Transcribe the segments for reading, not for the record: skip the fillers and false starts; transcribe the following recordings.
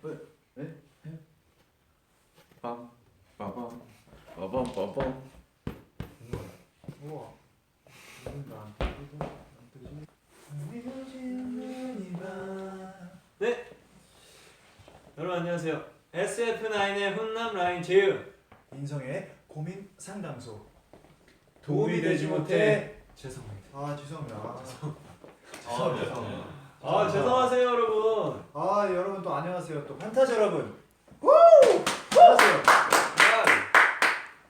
네? 빰 빠밤 빠밤 빠밤. 우와. 네. 여러분 안녕하세요. SF9의 훈남 라인 재유. 인성의 고민 상담소. 도움이 되지 못해 죄송합니다. 아 죄송합니다. 죄송하세요 여러분. 여러분 또 안녕하세요. 또 판타지 여러분. 우! 안녕하세요.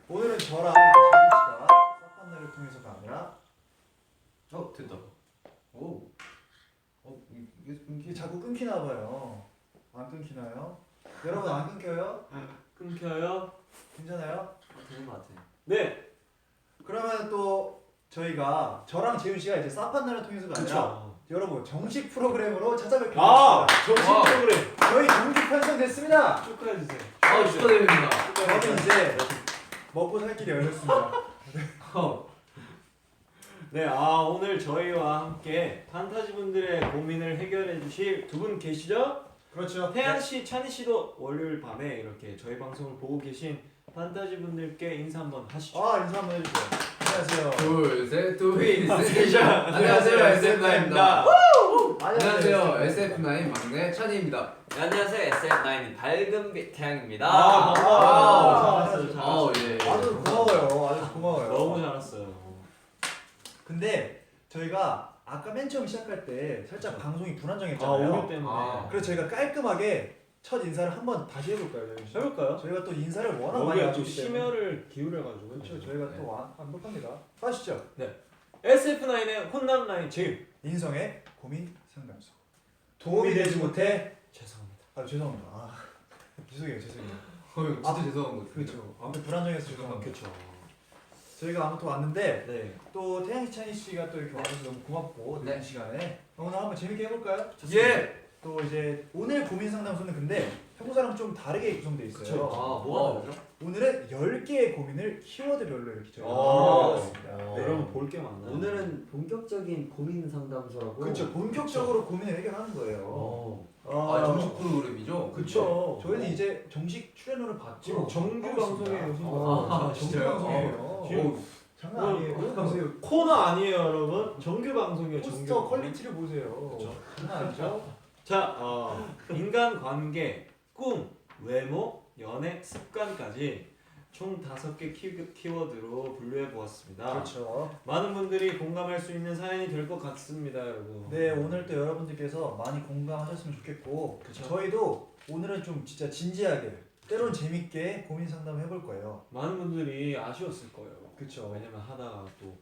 오늘은 저랑 재민 씨가 쌉판나를 통해서가 아니라 됐다. 오. 이게 자꾸 끊기나 봐요. 안 끊기나요? 여러분 안 끊겨요? 끊겨요? 괜찮아요? 되는 것 같아. 네. 그러면 또 저희가 저랑 재윤 씨가 이제 쌉판나를 통해서가 아니라 여러분 정식 프로그램으로 찾아뵙게 됐습니다. 정식 프로그램 저희 정식 편성됐습니다. 축하해 주세요. 축하드립니다. 저는 이제 먹고 살 길이 열렸습니다. 네, 오늘 저희와 함께 판타지 분들의 고민을 해결해 주실 두 분 계시죠? 그렇죠. 태양 씨, 찬희 씨도 월요일 밤에 이렇게 저희 방송을 보고 계신 판타지 분들께 인사 한번 하시죠. 인사 한번 해주세요. 안녕하세요. 둘셋 스테이션. 안녕하세요 SF9입니다. 안녕하세요 SF9 막내 찬이입니다. 네, 안녕하세요. SF9 밝은 빛 태양입니다. 반가워요. 잘했어요. 예. 아주 고마워요. 아주 고마워요. 너무 잘했어요. 근데 저희가 아까 맨 처음 시작할 때 살짝 방송이 불안정했잖아요. 오류 때문에. 그래서 저희가 깔끔하게 첫 인사를 한번 다시 해볼까요, 재윤 씨? 해볼까요? 저희가 또 인사를 워낙 많이 여기가 또 하기 때문에. 심혈을 기울여가지고. 그렇죠. 저희가 또 완벽합니다. 하시죠. SF9의 혼남 라인 재유. 인성의 고민 상담소. 도움이 되지 못해 죄송합니다. 죄송합니다. 죄송해요. 진짜 죄송한 거. 그렇죠. 아무튼 불안정해서 죄송합니다. 그렇죠. 저희가 아무튼 왔는데 네. 또 태양이 찬이 씨가 또 이렇게 와줘서 너무 고맙고 네. 늦은 시간에 오늘 한번 재밌게 해볼까요? 예. 또 이제 오늘 고민 상담소는 근데 평소랑 좀 다르게 구성되어 있어요. 그쵸. 뭐가 다르죠? 오늘은 10개의 고민을 키워드별로 이렇게 저희가 오. 준비해봤습니다. 네. 여러분 볼 게 많나요? 오늘은 본격적인 고민 상담소라고. 그렇죠. 본격적으로 고민을 해결하는 거예요. 정식 프로그램이죠? 그렇죠. 저희는 이제 정식 출연료를 받고 지금 정규 하고 방송에 있습니다. 요즘 정규 진짜요? 방송이에요. 지금 장난 아니에요. 보세요. 코너 아니에요 여러분? 정규 방송이에요. 포스터 정규. 퀄리티를 보세요. 그쵸. 장난 아니죠? 자, 인간 관계, 꿈, 외모, 연애, 습관까지 총 5개 키워드로 분류해 보았습니다. 그렇죠. 많은 분들이 공감할 수 있는 사연이 될 것 같습니다, 여러분. 네, 오늘 또 여러분들께서 많이 공감하셨으면 좋겠고 그쵸. 저희도 오늘은 좀 진짜 진지하게 때론 재밌게 고민 상담을 해볼 거예요. 많은 분들이 아쉬웠을 거예요. 그쵸. 왜냐면 하다가 또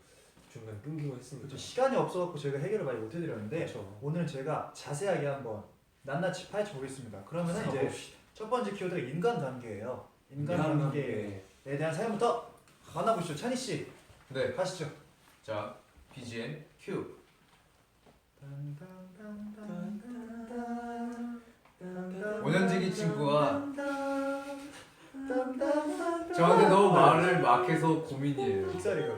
중간 끊기고 했으니까. 그렇죠. 시간이 없어갖고 저희가 해결을 많이 못 해드렸는데 그쵸. 오늘은 제가 자세하게 한번 낱낱이 파헤쳐 보겠습니다. 그러면 이제 첫 번째 키워드가 인간관계예요. 인간관계에 대한 사연부터 만나보시죠. 찬희 씨, 네. 가시죠. 자 BGM 큐. 오년지기 친구가 저한테 너무 말을 막 해서 고민이에요. 픽사리가.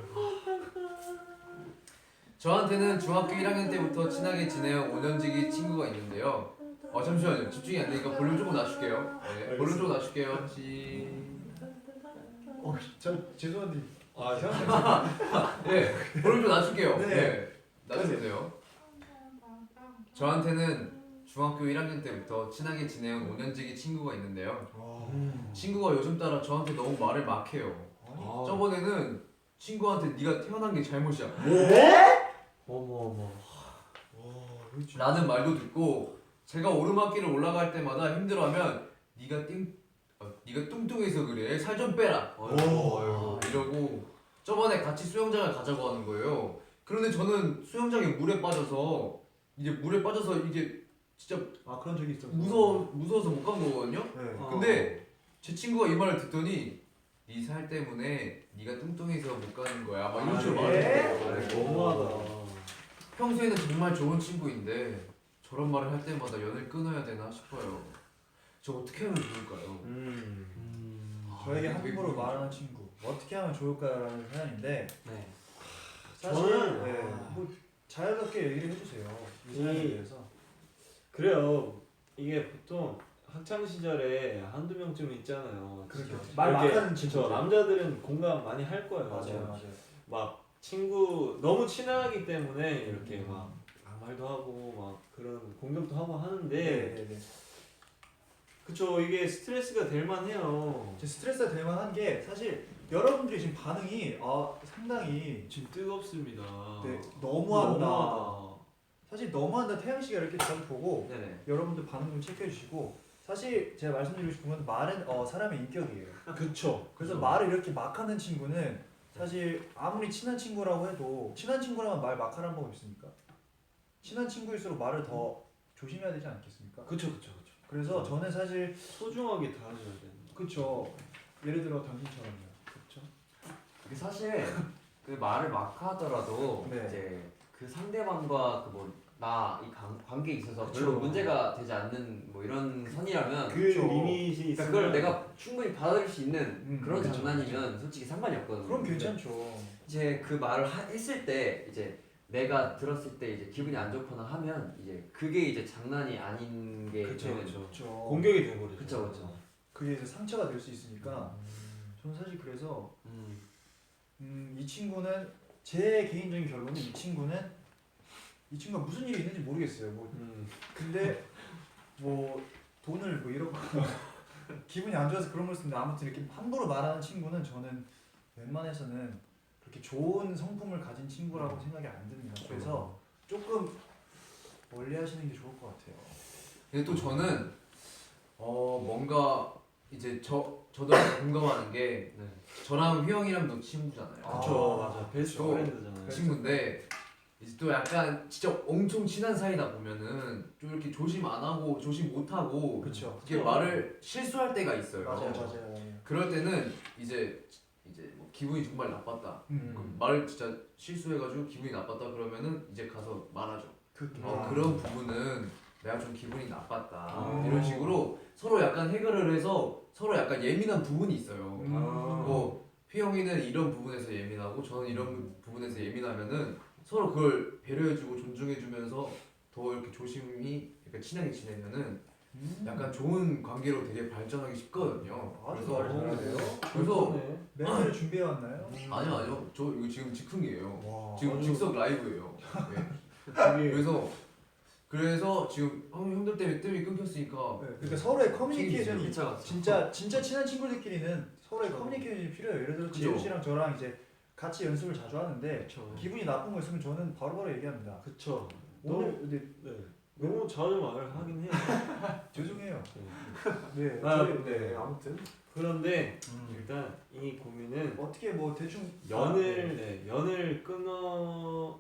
저한테는 중학교 1학년 때부터 친하게 지내온 5년지기 친구가 있는데요. 잠시만요. 집중이 안 되니까 볼륨 조금 낮출게요. 네, 볼륨 조금 낮출게요. 저 죄송한데 네, 볼륨 좀 낮출게요. 네. 네, 낮춰주세요. 저한테는 중학교 1학년 때부터 친하게 지내온 5년지기 친구가 있는데요. 친구가 요즘 따라 저한테 너무 말을 막 해요. 저번에는 친구한테 네가 태어난 게 잘못이야 어머. 라는 말도 듣고 제가 오르막길을 올라갈 때마다 힘들어하면 네가 뚱뚱해서 그래 살 좀 빼라 이러고 저번에 같이 수영장을 가자고 하는 거예요. 그런데 저는 수영장에 물에 빠져서 이게 진짜 그런 적이 있었어. 무서워서 못 간 거거든요. 네. 근데 제 친구가 이 말을 듣더니 네 살 때문에 네가 뚱뚱해서 못 가는 거야 막 이런 식으로 말해요. 너무하다. 평소에는 정말 좋은 친구인데 저런 말을 할 때마다 연을 끊어야 되나 싶어요. 저 어떻게 하면 좋을까요? 저에게 되게 함부로 고민이죠. 말하는 친구 어떻게 하면 좋을까라는 사연인데 네. 사실 저는 뭐 자유롭게 얘기를 해주세요. 이 사연에 대해서. 그래요. 이게 보통 학창 시절에 한두 명쯤 있잖아요. 그렇게 진짜. 말 이렇게, 막하는 그쵸. 친구들. 남자들은 공감 많이 할 거예요. 맞아요. 막 친구 너무 친하기 때문에 이렇게 막 말도 하고 막 그런 공격도 하고 하는데 네네네. 그쵸, 이게 스트레스가 될 만해요. 스트레스가 될 만한 게 사실 여러분들이 지금 반응이 상당히 지금 뜨겁습니다. 네, 너무한다. 너무하다. 사실 너무한다. 태양 씨가 이렇게 저를 보고 네네. 여러분들 반응 좀 체크해 주시고 사실 제가 말씀드리고 싶은 건 말은 사람의 인격이에요. 그쵸. 그래서 말을 이렇게 막 하는 친구는 사실 아무리 친한 친구라고 해도 친한 친구라면 말 막 하라는 법 있습니까? 친한 친구일수록 말을 더 조심해야 되지 않겠습니까? 그쵸. 그래서 저는 사실 소중하게 다뤄줘야 되는. 그쵸. 예를 들어 당신처럼요. 그쵸? 이게 사실 그 말을 막 하더라도 네. 이제 그 상대방과 그 뭐 나 이 관계에 있어서 그쵸. 별로 문제가 되지 않는 뭐 이런 선이라면 그 그쵸. 리밋이 그러니까 있으면 그걸 내가 충분히 받아들일 수 있는 그런 그쵸, 장난이면 솔직히 상관이 없거든요. 그럼 괜찮죠. 이제 그 말을 했을 때 이제 내가 들었을 때 이제 기분이 안 좋거나 하면 이제 그게 이제 장난이 아닌 게 그쵸, 되는 그쵸. 그쵸. 공격이 돼버리죠. 그쵸. 그게 이제 상처가 될 수 있으니까 저는 사실 그래서 이 친구는 제 개인적인 결론은 이 친구가 무슨 일이 있는지 모르겠어요. 뭐 근데 뭐 돈을 뭐 이런 거 기분이 안 좋아서 그런 걸 쓰는데 아무튼 이렇게 함부로 말하는 친구는 저는 웬만해서는 그렇게 좋은 성품을 가진 친구라고 생각이 안 듭니다. 그래서 조금 멀리하시는 게 좋을 것 같아요. 근데 또 저는 뭔가 이제 저도 공감하는 게 네. 저랑 휘영이랑도 친구잖아요. 그쵸, 맞아. 베스트 또 프렌드잖아요. 친구인데 이제 또 약간 진짜 엄청 친한 사이다 보면은 좀 이렇게 조심 안 하고 조심 못 하고 그렇죠. 이게 말을 실수할 때가 있어요. 맞아요. 그럴 때는 이제 뭐 기분이 정말 나빴다. 음. 말을 진짜 실수해가지고 기분이 나빴다 그러면은 이제 가서 말하죠. 아. 그런 부분은 내가 좀 기분이 나빴다. 음. 이런 식으로 서로 약간 해결을 해서 서로 약간 예민한 부분이 있어요. 뭐 휘영이는 이런 부분에서 예민하고 저는 이런 부분에서 예민하면은 서로 그걸 배려해주고 존중해주면서 더 이렇게 조심히 이렇게 친하게 지내면은 약간 좋은 관계로 되게 발전하기 쉽거든요. 아주 말을 잘하네요. 그래서 멘트를 준비해 왔나요? 아니요 저 이거 지금 즉흥이에요. 와. 지금 즉석 라이브예요. 네. 되게 그래서 지금 형들 때문에 뜸이 끊겼으니까 네, 그러니까 서로의 커뮤니케이션이 그쵸. 진짜 친한 친구들끼리는 서로의 커뮤니케이션이 필요해요. 예를 들어 그쵸. 재우 씨랑 저랑 이제 같이 연습을 자주 하는데 그쵸. 기분이 나쁜 거 있으면 저는 바로바로 얘기합니다. 그쵸. 오늘 너무 네, 너무 자주 말을 하긴 해요. 죄송해요. 네, 네. 아무튼 그런데 일단 이 고민은 어떻게 뭐 대충 연을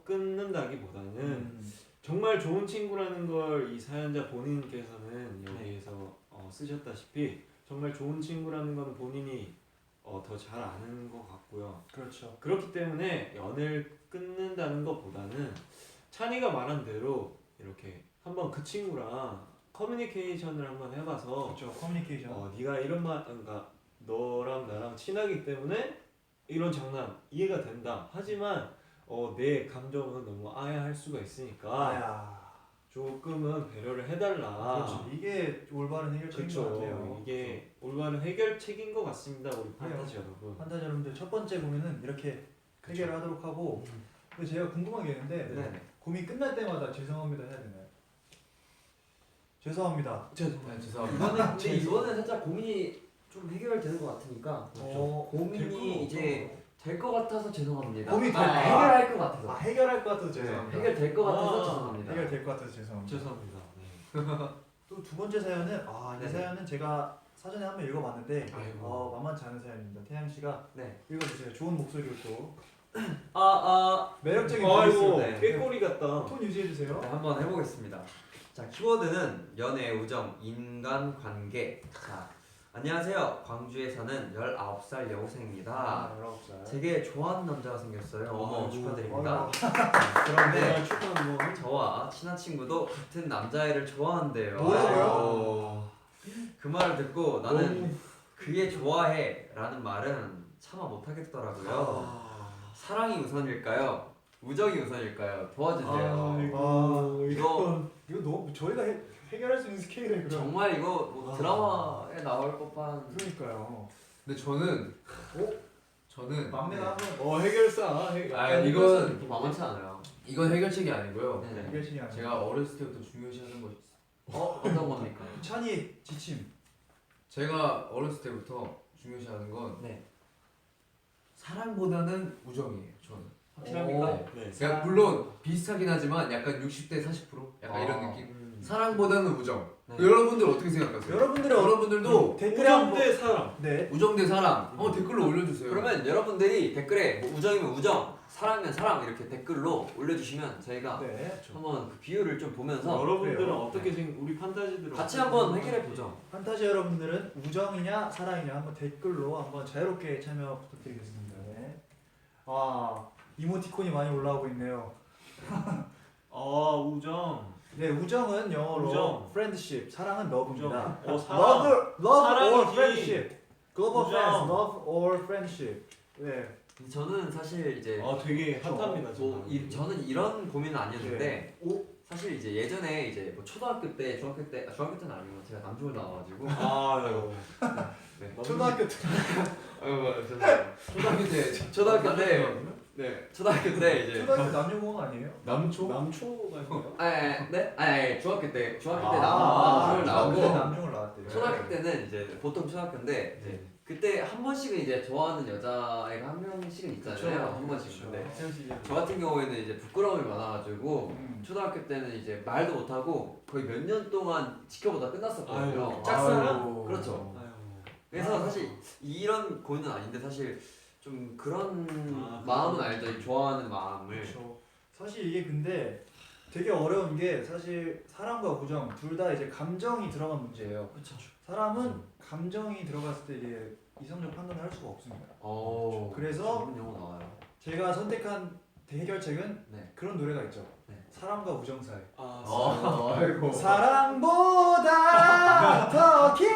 끊는다기보다는 정말 좋은 친구라는 걸 이 사연자 본인께서는 여기에서 쓰셨다시피 정말 좋은 친구라는 건 본인이 더 잘 아는 것 같고요. 그렇죠. 그렇기 때문에 연을 끊는다는 것보다는 찬이가 말한 대로 이렇게 한번 그 친구랑 커뮤니케이션을 한번 해봐서 그렇죠. 커뮤니케이션. 네가 이런 말, 그러니까 너랑 나랑 친하기 때문에 이런 장난 이해가 된다. 하지만 내 감정은 너무 아야할 수가 있으니까 아야. 조금은 배려를 해달라. 그렇죠. 이게 올바른 해결책인 것 같아요. 그렇죠. 이게 올바른 해결책인 것 같습니다, 우리 판타지 여러분. 판타지 여러분들 첫 번째 고민은 이렇게 해결을 하도록 하고 근데 제가 궁금한 게 있는데 네네. 고민 끝날 때마다 죄송합니다 해야 되나요? 죄송합니다. 네, 죄송합니다. 근데 이거는 살짝 고민이 좀 해결되는 것 같으니까 고민이 이제 될 것 같아서 죄송합니다. 고민이 될 해결할 것 같아서. 해결할 것 같아서 죄송합니다. 해결될 것 같아서 죄송합니다. 해결될 것 같아서 죄송합니다. 죄송합니다. 또 두 번째 사연은 이 네네. 사연은 제가 사전에 한번 읽어봤는데 아이고. 만만치 않은 사연입니다. 태양 씨가 네. 읽어주세요. 좋은 목소리로 또 매력적인 아이고, 네. 꾀꼬리 같다. 톤 유지해 주세요. 네, 한번 해보겠습니다. 자, 키워드는 연애, 우정, 인간관계. 자, 안녕하세요. 광주에 사는 19살 여고생입니다. 19살. 되게 좋아하는 남자가 생겼어요. 어머, 아이고, 축하드립니다. 아이고. 그런데 축하한 거. 저와 친한 친구도 같은 남자애를 좋아한대요. 뭐라고요? 그 말을 듣고 나는 그게 좋아해 라는 말은 차마 못하겠더라고요. 사랑이 우선일까요? 우정이 우선일까요? 도와주세요. 이거 너무 저희가 해결할 수 있는 스케일을 그럼. 정말 이거 뭐 아. 드라마에 나올 법한. 그러니까요. 근데 저는 막내가 한번 해결사. 이건 만만치 않아요. 이건 해결책이 아니고요. 네. 해결책이 아니야. 제가 어렸을 때부터 중요시하는 것이 있어요. 어떤 겁니까? 찬이 지침. 제가 어렸을 때부터 중요시하는 건 네. 사랑보다는 우정이에요. 저는. 확실합니까? 네. 그러니까 물론 비슷하긴 하지만 약간 60대 40% 약간 이런 아. 느낌. 사랑보다는 우정. 네. 여러분들 어떻게 생각하세요? 여러분들도 댓글에 우정 한번 대 사랑. 네. 우정 대 사랑. 댓글로 올려주세요. 그러면 여러분들이 댓글에 뭐 우정이면 우정, 사랑이면 사랑 이렇게 댓글로 올려주시면 저희가 네. 한번 그 비율을 좀 보면서 여러분들은 그래요. 어떻게 우리 판타지들은 같이 어떻게 한번 생각하는지. 해결해 보죠. 판타지 여러분들은 우정이냐 사랑이냐 한번 댓글로 한번 자유롭게 참여 부탁드리겠습니다. 네. 이모티콘이 많이 올라오고 있네요. 우정. 네, 우정은 영어로 우정. friendship, 사랑은 love입니다. 사랑. love or 사랑이지. friendship. global 우정. friends, love or friendship. 네. 저는 사실 이제 되게 핫합니다. 저는 이런 고민은 아니었는데 오. 사실 이제 예전에 이제 뭐 초등학교 때, 중학교 때는 아니고 제가 남중을 나와가지고 아유. 네. 초등학교 때 초등학교 때 초등학교 때 이제 초등학교 남녀공학 아니에요? 남초? 남초가 있나요? 중학교 때 아, 남중을 나오고 남중을 나왔대요. 초등학교 때는 이제 보통 초등학교인데 이제 그때 한 번씩은 이제 좋아하는 여자애가 한 명씩은 있잖아요. 한 번씩. 근데 저 같은 경우에는 이제 부끄러움이 많아가지고 초등학교 때는 이제 말도 못하고 거의 몇 년 동안 지켜보다 끝났었거든요. 아유, 짝사랑? 그렇죠. 아유. 그래서 사실 이런 고민은 아닌데 사실 좀 그런 아, 마음은 알죠. 좋아하는 마음을. 그렇죠. 사실 이게 근데 되게 어려운 게 사실 사랑과 우정 둘 다 이제 감정이 들어간 문제예요. 그렇죠. 사람은 감정이 들어갔을 때 이게 이성적 판단을 할 수가 없습니다. 그래서 그런 영어 나와요. 제가 선택한 해결책은 네. 그런 노래가 있죠. 네. 사랑과 우정 사이. 아이고. 사랑보다 더 깊은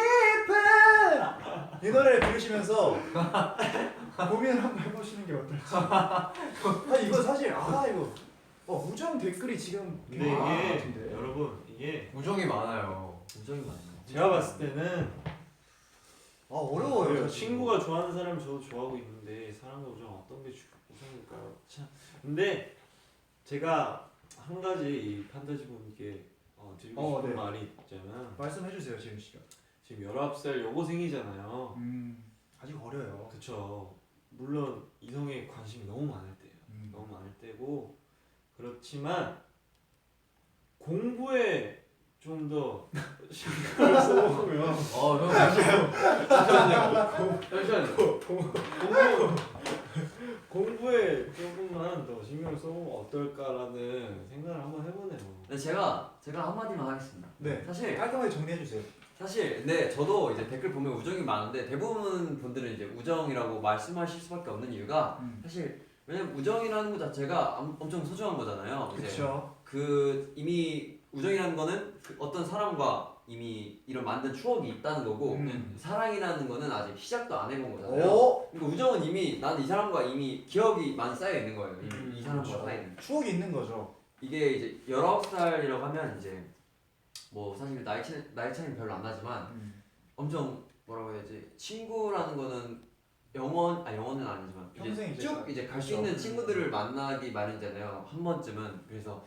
이 노래를 들으시면서 고민을 한번 해보시는 게 어떨지. 이거 사실 이거 우정 댓글이 지금 근데 굉장히 많은 것 이게 같은데. 여러분 이게 우정이 많아요. 우정이 많아요. 제가 봤을 때는 어려워요. 그래요. 사실. 친구가 좋아하는 사람 저도 좋아하고 있는데 사랑과 우정 어떤 게 우선일까요? 참. 근데 제가 한 가지 이 판타지 분께 드리고 싶은 네. 말이 있자면 말씀해 주세요, 지금 씨가. 지금 19살 여고생이잖아요. 아직 어려요. 그쵸. 물론 이성에 관심이 너무 많을 때예요. 너무 많을 때고 그렇지만 공부에 좀 더 신경을 써보면 공부에 조금만 더 신경을 써보면 어떨까라는 생각을 한번 해보네요. 근데 제가 한마디만 하겠습니다. 네. 사실 깔끔하게 정리해 주세요. 근데 저도 이제 댓글 보면 우정이 많은데 대부분 분들은 이제 우정이라고 말씀하실 수밖에 없는 이유가 사실 왜냐면 우정이라는 것 자체가 엄청 소중한 거잖아요. 이제 그렇죠. 이미 우정이라는 거는 어떤 사람과 이미 이런 만든 추억이 있다는 거고 사랑이라는 거는 아직 시작도 안 해본 거잖아요. 그러니까 우정은 이미 나는 이 사람과 이미 기억이 많이 쌓여 있는 거예요. 이 사람과 그렇죠. 쌓여 있는. 추억이 있는 거죠. 이게 이제 19살이라고 하면 이제 뭐 사실 나이 차이는 별로 안 나지만 엄청 뭐라고 해야지 친구라는 거는 영원은 아니지만 평생 이제 쭉 이제 갈 수 있는 친구들을 만나기 마련이잖아요. 한 번쯤은. 그래서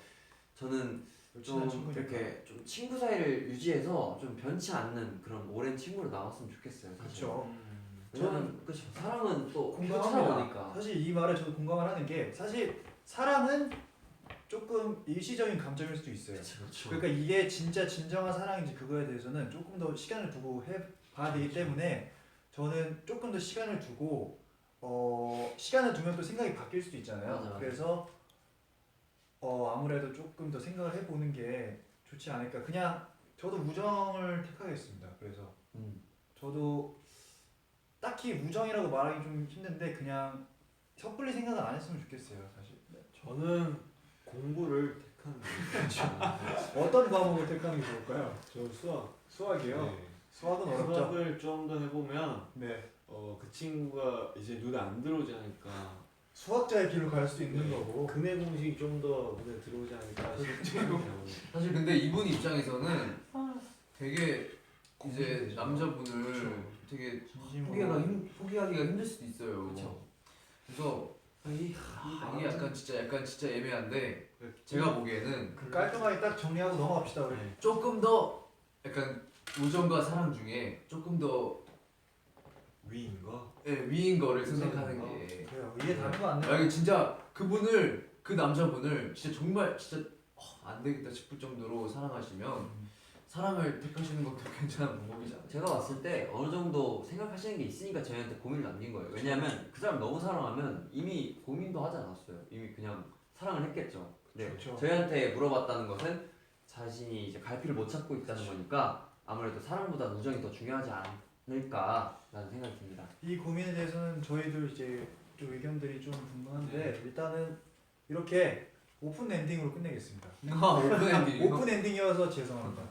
저는 좀 이렇게 좀 친구 사이를 유지해서 좀 변치 않는 그런 오랜 친구로 나왔으면 좋겠어요. 사실. 그렇죠. 저는 그렇죠. 사랑은 또 공감합니다. 찾아오니까. 사실 이 말에 저도 공감을 하는 게 사실 사랑은 조금 일시적인 감정일 수도 있어요. 그렇죠. 그러니까 이게 진짜 진정한 사랑인지 그거에 대해서는 조금 더 시간을 두고 해봐야 되기 때문에 저는 조금 더 시간을 두고 시간을 두면 또 생각이 바뀔 수도 있잖아요. 맞아. 그래서 아무래도 조금 더 생각을 해보는 게 좋지 않을까. 그냥 저도 우정을 택하겠습니다. 그래서 저도 딱히 우정이라고 말하기 좀 힘든데 그냥 섣불리 생각은 안 했으면 좋겠어요. 사실. 저는 공부를 택하는 게 어떤 과목을 택하는 게 좋을까요? 저 수학이요? 네. 수학은 어렵죠. 수학을 좀 더 해보면 네. 그 친구가 이제 눈에 안 들어오지 않을까 수학자의 길로 갈 수도 있는 거고. 근해 공식이 좀 더 눈에 들어오지 않을까 싶네요. 사실 근데 이분 입장에서는 되게 이제 남자분을 되게 포기하기가 힘들 수도 있어요. 그쵸. 그래서 이 이게 약간 진짜 애매한데 제가 보기에는 깔끔하게 딱 정리하고 넘어갑시다 우리. 조금 더 약간 우정과 사랑 중에 조금 더 위인 거. 위인 거를 선택하는 게 그래요. 이게 다른 거 같네요. 만약에 진짜 그 남자분을 진짜 정말 진짜 안 되겠다 싶을 정도로 사랑하시면 사랑을 택하시는 것도 괜찮은 방법이잖아요. 제가 봤을 때 어느 정도 생각하시는 게 있으니까 저희한테 고민을 남긴 거예요. 왜냐하면 그 사람 너무 사랑하면 이미 고민도 하지 않았어요. 이미 그냥 사랑을 했겠죠. 네, 그렇죠. 저희한테 물어봤다는 것은 자신이 이제 갈피를 못 찾고 있다는 거니까 아무래도 사랑보다 우정이 더 중요하지 않을까라는 생각이 듭니다. 이 고민에 대해서는 저희도 이제 좀 의견들이 좀 궁금한데 일단은 이렇게 오픈 엔딩으로 끝내겠습니다. 오픈 엔딩. 오픈 엔딩이어서 죄송합니다.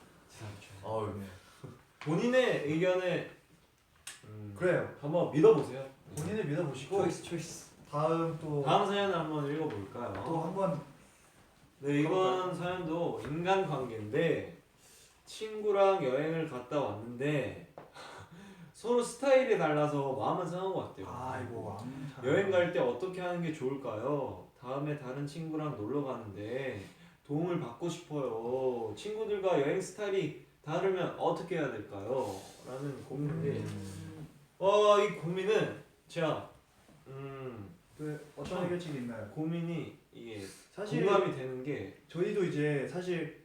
어우, 본인의 의견에 그래요. 한번 믿어보세요. 본인을 믿어보시고 초이스. 다음 또 다음 사연을 한번 읽어볼까요? 또 한번 네, 이번 사연도 인간관계인데 친구랑 여행을 갔다 왔는데 서로 스타일이 달라서 마음은 상한 것 같아요. 아이고 여행 갈 때 어떻게 하는 게 좋을까요? 다음에 다른 친구랑 놀러 가는데 도움을 받고 싶어요. 친구들과 여행 스타일이 다르면 어떻게 해야 될까요? 라는 고민인데 이 고민은 제가 그 어떤 해결책이 있나요? 고민이 이게 사실 공감이 되는 게 저희도 이제 사실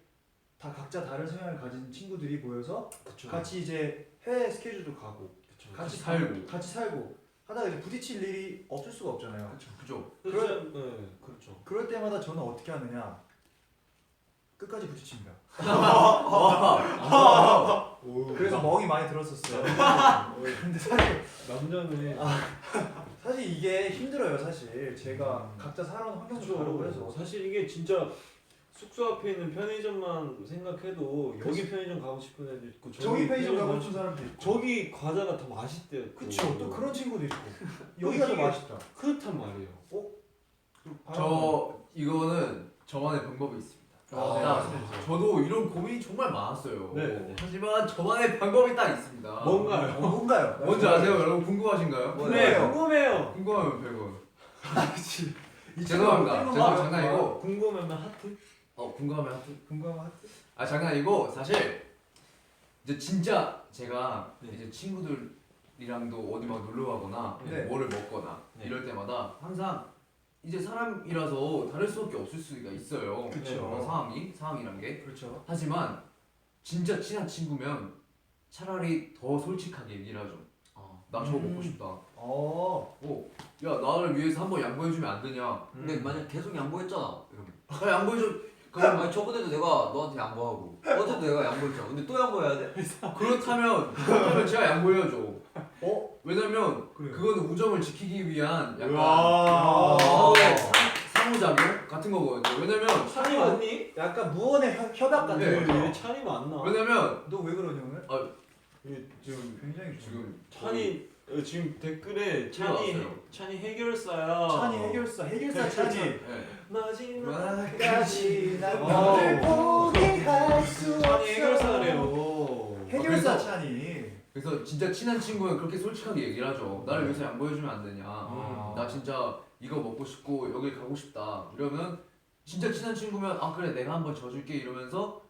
다 각자 다른 성향을 가진 친구들이 모여서 같이 이제 해외 스케줄도 가고 같이 살고. 같이 살고 하다가 이제 부딪힐 일이 없을 수가 없잖아요. 그죠. 그렇죠. 그럴 때마다 저는 어떻게 하느냐? 끝까지 부딪힙니다. 그래서 멍이 많이 들었었어요. 근데 사실 남자는 사실 이게 힘들어요. 사실 제가 각자 살아온 환경도 다르고 해서 사실 이게 진짜 숙소 앞에 있는 편의점만 생각해도 여기 편의점 가고 싶은 애도 있고 저기 편의점 가고 싶은 싶은 사람도 있고 저기 과자가 더 맛있대요. 그쵸. 또 그런 친구도 있고 여기가 더 이게 맛있다. 그렇단 말이에요. 저 이거는 저만의 방법이 있습니다. 저도 이런 고민이 정말 많았어요. 네. 하지만 저만의 방법이 딱 있습니다. 뭔가요? 뭔가요? 뭔지 아세요, 여러분? 궁금하신가요? 네, 궁금해요. 궁금하면 100원. 이 죄송합니다. 친구가 죄송 장난이고. 궁금하면 하트? 궁금하면 하트. 궁금한 하트? 장난이고 사실 이제 진짜 제가 네. 이제 친구들이랑도 어디 막 놀러 가거나 네. 뭐를 먹거나 네. 이럴 때마다 항상 이제 사람이라서 다를 수밖에 없을 수가 있어요. 그쵸. 그런 상황이란 게. 그렇죠. 하지만 진짜 친한 친구면 차라리 더 솔직하게 얘기를 하죠. 나 저거 먹고 싶다. 야 나를 위해서 한번 양보해주면 안 되냐? 근데 만약 계속 양보했잖아. 이러면. 나 양보해줘. 아니 저번에도 내가 너한테 양보하고 어제도 내가 양보했잖아. 근데 또 양보해야 돼? 그렇다면 제가 양보해야죠. 왜냐면 그래요. 그거는 우정을 지키기 위한 약간 와. 서로의 상호작용 같은 거거든요. 왜냐면 찬이 맞니? 약간 무언의 협약 같은 네. 거죠. 왜 찬이 맞나? 왜냐면 너 왜 그러냐 오늘? 지금 굉장히 지금 찬이 지금 댓글에 들어왔어요. 찬이 해결사야. 찬이 해결사 찬이. 네. 마지막까지 난 어. 너를 포기할 수 찬이 없어. 해결사래요. 해결사 그래서- 찬이. 그래서 진짜 친한 친구는 그렇게 솔직하게 얘기를 하죠. 나를 위해서 양보해주면 안 되냐? 나 진짜 이거 먹고 싶고 여기 가고 싶다. 이러면 진짜 친한 친구면 그래 내가 한번 져줄게 이러면서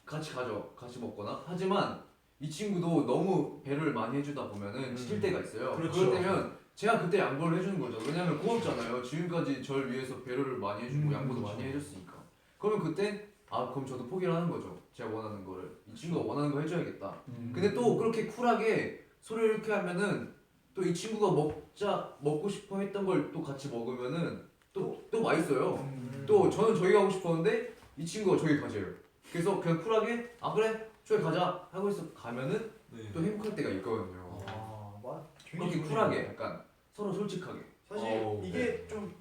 같이 가죠. 같이 먹거나. 하지만 이 친구도 너무 배려를 많이 해주다 보면은 지칠 때가 있어요. 그렇죠. 그럴 때면 제가 그때 양보를 해주는 거죠. 왜냐면 고맙잖아요. 지금까지 저를 위해서 배려를 많이 해주고 양보도 많이 해줬으니까. 그러면 그때 그럼 저도 포기를 하는 거죠. 제가 원하는 거를. 이 친구가 원하는 거 해줘야겠다. 근데 또 그렇게 쿨하게 소리를 이렇게 하면은 또 이 친구가 먹고 싶어 했던 걸 또 같이 먹으면은 또 맛있어요. 또 저는 저기 가고 싶었는데 이 친구가 저기 가재요. 그래서 그냥 쿨하게 그래 저기 가자 하고 있어 가면은 또 행복할 때가 있거든요. 그렇게 쿨하게 약간 서로 솔직하게. 사실 이게 좀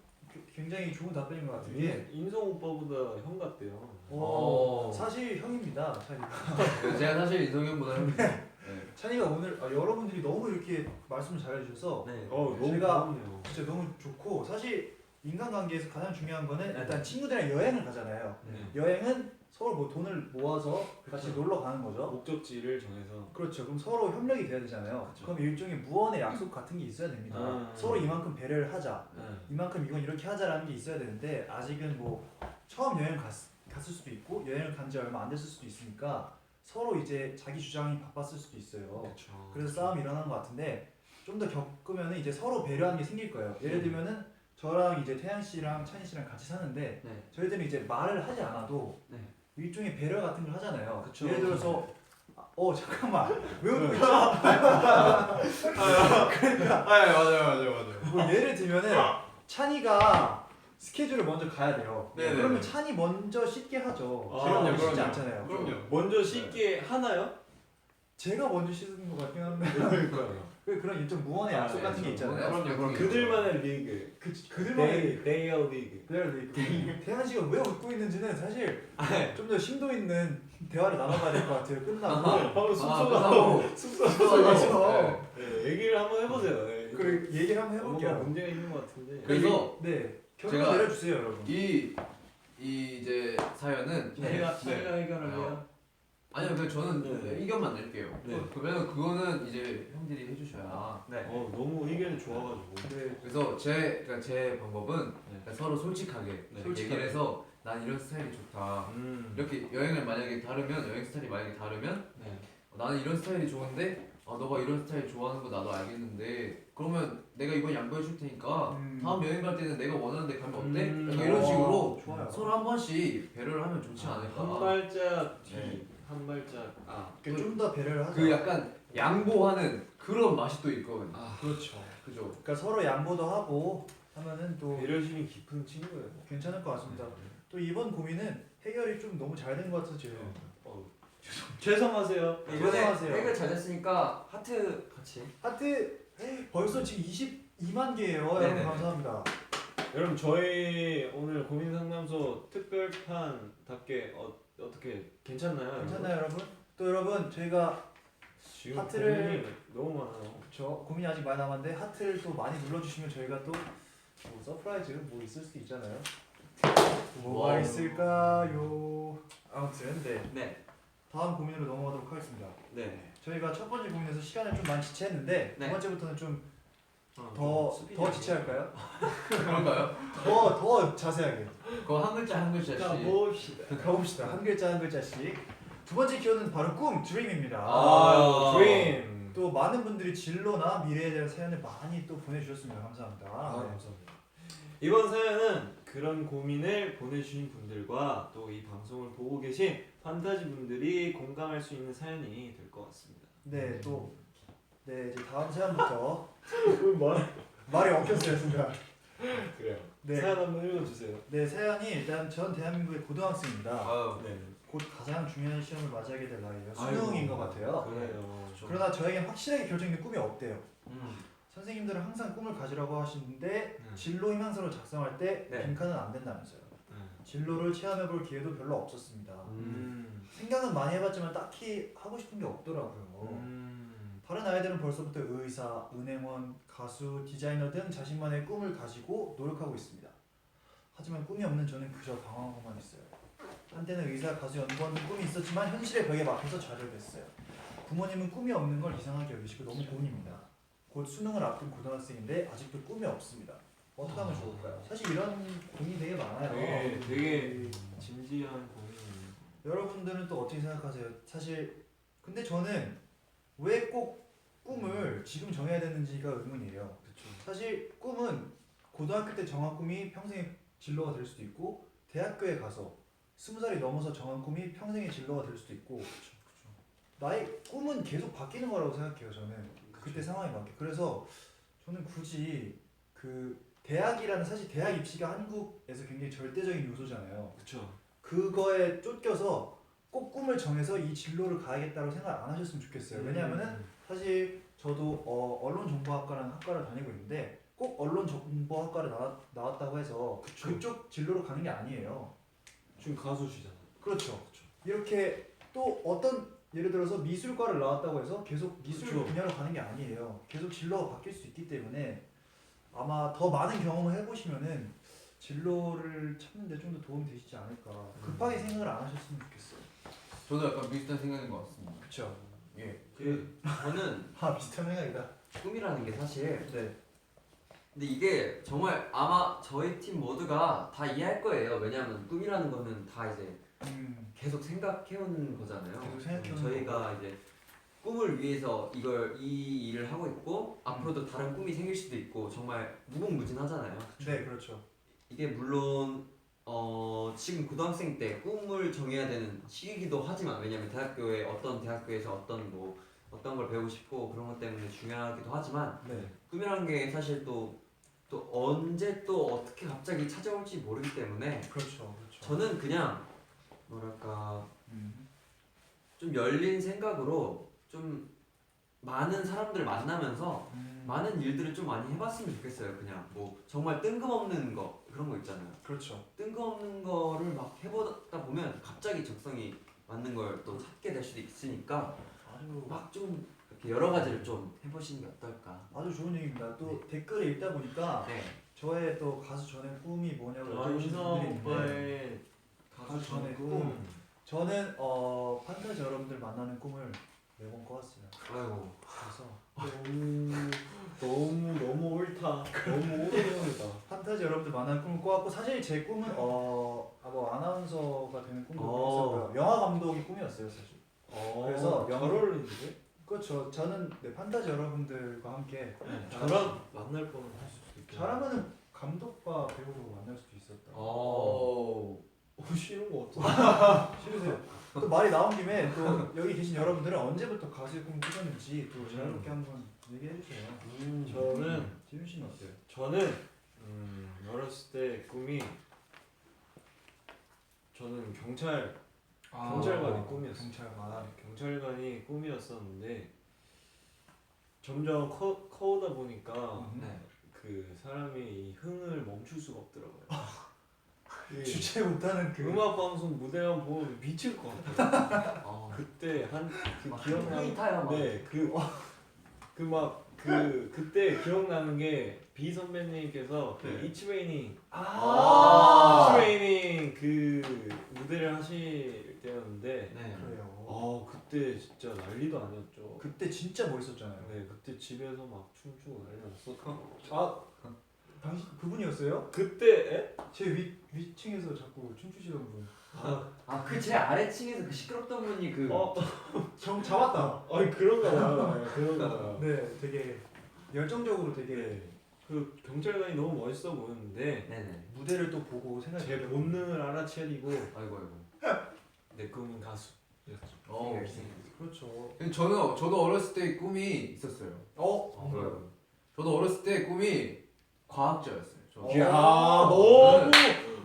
굉장히 좋은 답변인 것 같은 게 인성 오빠보다 형 같대요. 사실 형입니다. 찬이. 제가 사실 인성이 형보다 형이죠. 네. 찬이가 오늘 여러분들이 너무 이렇게 말씀을 잘해주셔서 네. 너무 제가 고맙네요. 진짜 너무 좋고 사실 인간관계에서 가장 중요한 거는 네. 일단 친구들이랑 여행을 가잖아요. 네. 여행은 서로 뭐 돈을 모아서 같이 그쵸. 놀러 가는 거죠. 목적지를 정해서 그렇죠. 그럼 서로 협력이 돼야 되잖아요. 그쵸. 그럼 일종의 무언의 약속 같은 게 있어야 됩니다. 서로 이만큼 배려를 하자. 이만큼 이건 이렇게 하자라는 게 있어야 되는데 아직은 뭐 처음 여행 갔을 수도 있고 여행을 간 지 얼마 안 됐을 수도 있으니까 서로 이제 자기 주장이 바빴을 수도 있어요. 그렇죠. 그래서 싸움이 일어나는 것 같은데 좀 더 겪으면 이제 서로 배려하는 게 생길 거예요. 예를 들면은 저랑 이제 태양 씨랑 찬희 씨랑 같이 사는데 네. 저희들은 이제 말을 하지 않아도 네. 일종의 배려 같은 걸 하잖아요. 그쵸. 예를 들어서 잠깐만 왜 웃고 있지? 맞아요. 뭐 예를 들면은 찬이가 스케줄을 먼저 가야 돼요. 네네네. 그러면 찬이 먼저 씻게 하죠. 아, 제가 먼저 그럼요, 씻지 그럼요. 않잖아요. 그럼요. 먼저 씻게 하나요? 제가 먼저 씻는 것 같긴 한데 그러니까요. 그런 일종 무언의 아, 약속 같은 게 네, 있잖아요. 그럼요. 그들만의 리그. 그들만의 데이어 리그. 그 태현 씨가 왜 웃고 있는지는 사실 네. 좀 더 심도 있는 대화를 나눠봐야 될 것 같아요. 끝나고 방금 끝나고. 숙소에서 네, 얘기를 한번 해보세요. 네. 그 얘기를 한번 뭔가 해볼게요. 문제가 있는 것 같은데. 그래서 네, 결론 제가 내려주세요, 여러분. 이 이제 사연은 자기가 네. 해결을 해요. 아니요, 저는 네. 의견만 낼게요. 네. 그러면 그거는 이제 형들이 해주셔야. 네. 너무 의견이 좋아가지고. 네, 그래서 제 방법은 네. 그러니까 서로 솔직하게 네. 얘기를 해서 난 이런 스타일이 좋다. 이렇게 여행을 만약에 다르면 여행 스타일이 만약에 다르면 네. 나는 이런 스타일이 좋은데 너가 이런 스타일 좋아하는 거 나도 알겠는데 그러면 내가 이번 양보해 줄 테니까 다음 여행 갈 때는 내가 원하는 데 가면 어때? 약간 이런 식으로 좋아요. 서로 한 번씩 배려를 하면 좋지 않을까. 한 발짝 뒤, 네. 한 발짝 좀 더 배려를 하자. 그 약간 양보하는 그런 맛이 또 있거든요. 그렇죠. 그죠? 그러니까 서로 양보도 하고 하면은 또 배려심이 깊은 친구예요. 괜찮을 것 같습니다. 또 이번 고민은 해결이 좀 너무 잘 된 것 같아서 제가 죄송하세요. 이번에 죄송하세요. 해결 잘 됐으니까 하트 같이. 하트 벌써 지금 22만 개예요. 여러분 네네네. 감사합니다. 여러분 저희 오늘 고민 상담소 특별판답게 어떻게 괜찮나요? 괜찮나요, 여러분? 또 여러분 저희가 지금 하트를- 고민이 너무 많아요. 그렇죠. 고민이 아직 많이 남았는데 하트를 또 많이 눌러주시면 저희가 또 뭐 서프라이즈 뭐 있을 수도 있잖아요. 뭐가 와우. 있을까요? 아무튼 네 네. 다음 고민으로 넘어가도록 하겠습니다. 네. 저희가 첫 번째 고민에서 시간을 좀 많이 지체했는데 네. 두 번째부터는 좀 좀 더 수비적이게. 지체할까요? 그런가요? 더 자세하게 그거 한 글자 한 글자씩. 자 봅시다. 가봅시다. 한 글자 한 글자씩. 두 번째 키워드는 바로 꿈, 드림입니다. 드림. 또 많은 분들이 진로나 미래에 대한 사연을 많이 또 보내주셨습니다. 감사합니다. 네. 감사합니다. 이번 사연은 그런 고민을 보내주신 분들과 또 이 방송을 보고 계신 판타지 분들이 공감할 수 있는 사연이 될 것 같습니다. 네, 또 네, 이제 다음 사연부터 말 말이 엉켰어요, 순간. 그래요. 네. 사연 한번 읽어주세요. 네, 사연이 일단 전 대한민국의 고등학생입니다. 아유. 네. 곧 가장 중요한 시험을 맞이하게 될 나이예요. 수능인 것 같아요. 그래요. 그러나 저에겐 확실하게 결정된 꿈이 없대요. 음. 선생님들은 항상 꿈을 가지라고 하시는데 음. 진로 희망서를 작성할 때 네. 빈칸은 안 된다면서요. 진로를 체험해볼 기회도 별로 없었습니다. 생각은 많이 해봤지만 딱히 하고 싶은 게 없더라고요. 다른 아이들은 벌써부터 의사, 은행원, 가수, 디자이너 등 자신만의 꿈을 가지고 노력하고 있습니다. 하지만 꿈이 없는 저는 그저 방황하고만 있어요. 한때는 의사, 가수, 연구원 등 꿈이 있었지만 현실의 벽에 막혀서 좌절됐어요. 부모님은 꿈이 없는 걸 이상하게 여기시고 너무 고민입니다. 곧 수능을 앞둔 고등학생인데 아직도 꿈이 없습니다. 어떻게 하면 좋을까요? 사실 이런 고민이 되게 많아요. 되게 진지한 고민이에요. 여러분들은 또 어떻게 생각하세요? 사실 근데 저는 왜 꼭 꿈을 지금 정해야 되는지가 의문이에요. 그렇죠. 사실 꿈은 고등학교 때 정한 꿈이 평생의 진로가 될 수도 있고 대학교에 가서 20살이 넘어서 정한 꿈이 평생의 진로가 될 수도 있고 나의 꿈은 계속 바뀌는 거라고 생각해요. 저는 그때 상황에 맞게. 그래서 저는 굳이 그 대학이라는 사실 대학 입시가 한국에서 굉장히 절대적인 요소잖아요. 그렇죠. 그거에 쫓겨서 꼭 꿈을 정해서 이 진로를 가야겠다고 생각 안 하셨으면 좋겠어요. 왜냐하면은 사실 저도 언론정보학과라는 학과를 다니고 있는데 꼭 언론정보학과를 나왔다고 해서 그쵸. 그쪽 진로로 가는 게 아니에요. 지금 가수시잖아요. 그렇죠. 이렇게 또 어떤 예를 들어서 미술과를 나왔다고 해서 계속 미술 그렇죠. 분야로 가는 게 아니에요. 계속 진로가 바뀔 수 있기 때문에 아마 더 많은 경험을 해보시면은 진로를 찾는데 좀 더 도움이 되시지 않을까. 급하게 생각을 안 하셨으면 좋겠어요. 저도 약간 비슷한 생각인 것 같습니다. 그렇죠. 예. 저는 아 비슷한 생각이다. 꿈이라는 게 사실 네. 근데 이게 정말 아마 저희 팀 모두가 다 이해할 거예요. 왜냐하면 꿈이라는 거는 다 이제 계속 생각해온 거잖아요. 계속 생각해오는 저희가 이제 꿈을 위해서 이 일을 하고 있고 앞으로도 다른 꿈이 생길 수도 있고 정말 무궁무진하잖아요. 네, 그렇죠. 이게 물론 지금 고등학생 때 꿈을 정해야 되는 시기이기도 하지만 왜냐면 대학교에 어떤 대학교에서 어떤 걸 배우고 싶고 그런 것 때문에 중요하기도 하지만 네. 꿈이라는 게 사실 또 언제 또 어떻게 갑자기 찾아올지 모르기 때문에 그렇죠. 그렇죠. 저는 그냥 뭐랄까 음. 좀 열린 생각으로 좀 많은 사람들 만나면서 많은 일들을 좀 많이 해봤으면 좋겠어요. 그냥 뭐 정말 뜬금없는 거 그런 거 있잖아요. 그렇죠. 뜬금없는 거를 막 해보다 보면 갑자기 적성이 맞는 걸 또 찾게 될 수도 있으니까 아주 막 좀 이렇게 여러 가지를 좀 해보시는 게 어떨까. 아주 좋은 얘기입니다. 또 댓글을 읽다 보니까 네. 저의 또 가수 전에 꿈이 뭐냐고 아, 여쭤보신 인성 분들이 있는데 오빠의 가수 전에 꿈. 저는 판타지 여러분들 만나는 꿈을 매번 꿔왔어요. 아이고. 그래서 너무 옳다. 너무 오래전이다. 판타지 여러분들 만나는 꿈을 꿔왔고 사실 제 꿈은 뭐 아나운서가 되는 꿈도 있었고요. 영화 감독이 꿈이었어요 사실. 그래서 잘 영어- 어울리는데? 그렇죠. 저는 네, 판타지 여러분들과 함께 저랑 만날 뻔은 할 수도 있겠네. 잘하면은 감독과 배우로 만날 수도 있었다. 오. 싫은 거 같아. 싫으세요? 또 말이 나온 김에 또 여기 계신 여러분들은 언제부터 가수의 꿈을 꾸셨는지 또 자유롭게 한번 얘기해 주세요. 저는 지윤 씨는 어때요? 저는 어렸을 때 꿈이 저는 경찰관이 꿈이었어요. 경찰관. 경찰관이 꿈이었었는데 점점 커오다 보니까 네. 그 사람이 이 흥을 멈출 수가 없더라고요. 주체 못하는 그 음악 방송 무대만 보면 미칠 것 같아요. 그때 한그 기억나는 타요 막. 네, 그때 기억나는 게 비 선배님께서 그 네. 이츠웨이닝 아. 이츠웨이닝 그 무대를 하실 때였는데 네. 그래요. 그때 진짜 난리도 아니었죠. 그때 진짜 멋있었잖아요. 네, 그때 집에서 막 춤추고 난리 났었고. 아 당신 그분이었어요? 그때 제 위층에서 자꾸 춤추시던 분. 그 제 아래층에서 그 시끄럽던 분이 그 정 잡았다. 아니 그런가 봐요. 그런가 봐요. 네, 되게 열정적으로 되게 네. 그 경찰관이 너무 멋있어 보였는데 네네. 무대를 또 보고 생각해. 제 본능을 알아채리고 아이고 아이고. 내 꿈은 가수였죠. 어. 그렇죠. 저도 어렸을 때 꿈이 있었어요. 뭔가요? 저도 어렸을 때 꿈이 과학자였어요. 저. 이야,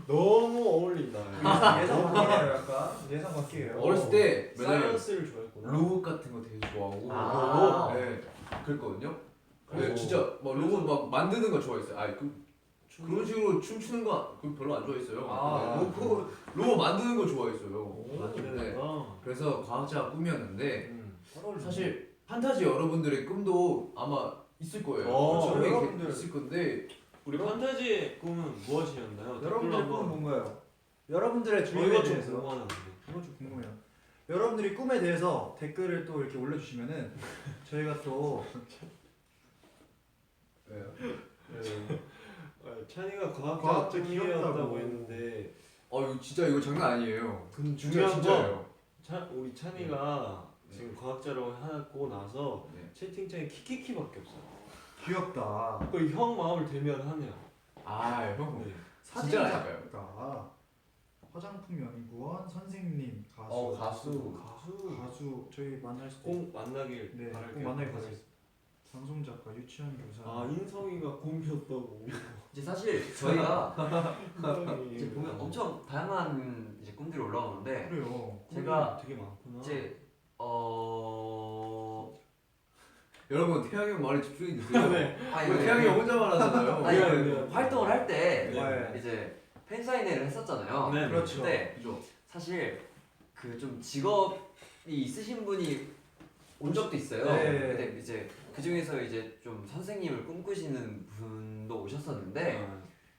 너무 어울린다. 예상 바뀌네요, 약간. 예상 바뀌에요. 어렸을 때 맨날 사이언스를 좋아했구나. 로봇 같은 거 되게 좋아하고 아. 네, 그랬거든요. 네, 오. 진짜 막 로봇 막 만드는 거 좋아했어요. 그런 식으로 춤추는 거 별로 안 좋아했어요. 네, 로봇 만드는 거 좋아했어요. 네. 그래서 과학자가 꿈이었는데 사실 판타지 여러분들의 꿈도 아마 있을 거예요. 그렇죠. 처음에 여러분들. 있을 건데 우리 판타지의 꿈은 무엇이었나요? 여러분들의 꿈은 뭔가요? 여러분들의 이거 dream에 좀 대해서. 궁금하는데. 이거 좀 궁금해요. 여러분들이 꿈에 대해서 댓글을 또 이렇게 올려주시면은 저희가 또 찬이가 과학자 과학자 귀엽다고. 꿈이었다고 했는데 이거 장난 아니에요. 근데 진짜 중요한 진짜예요. 우리 찬이가 네. 지금 과학자로 하고 나서 네. 채팅창에 키키키밖에 없어요. 귀엽다. 그 형 마음을 대면하네요. 형 네. 사진작가, 화장품 연구원, 선생님, 가수, 가수 저희 만날 수 꼭 만나길 네, 바랄게요. 꼭 만나길 바라겠습니다. 방송 작가, 유치원 교사. 인성이가 꿈이었다고. 이제 사실 저희가 인성이. 이제 보면 엄청 다양한 이제 꿈들이 올라오는데 그래요. 제가 되게 많구나. 이제 여러분 태양이 형 말에 집중해 주세요. 네. 왜 태양이 형 혼자 말하잖아요. 아니, 네. 활동을 할 때 네. 이제 팬사인회를 했었잖아요. 네. 그렇죠. 근데 그죠? 사실 그 좀 직업 있으신 분이 온 적도 있어요. 네. 근데 이제 그 중에서 이제 좀 선생님을 꿈꾸시는 분도 오셨었는데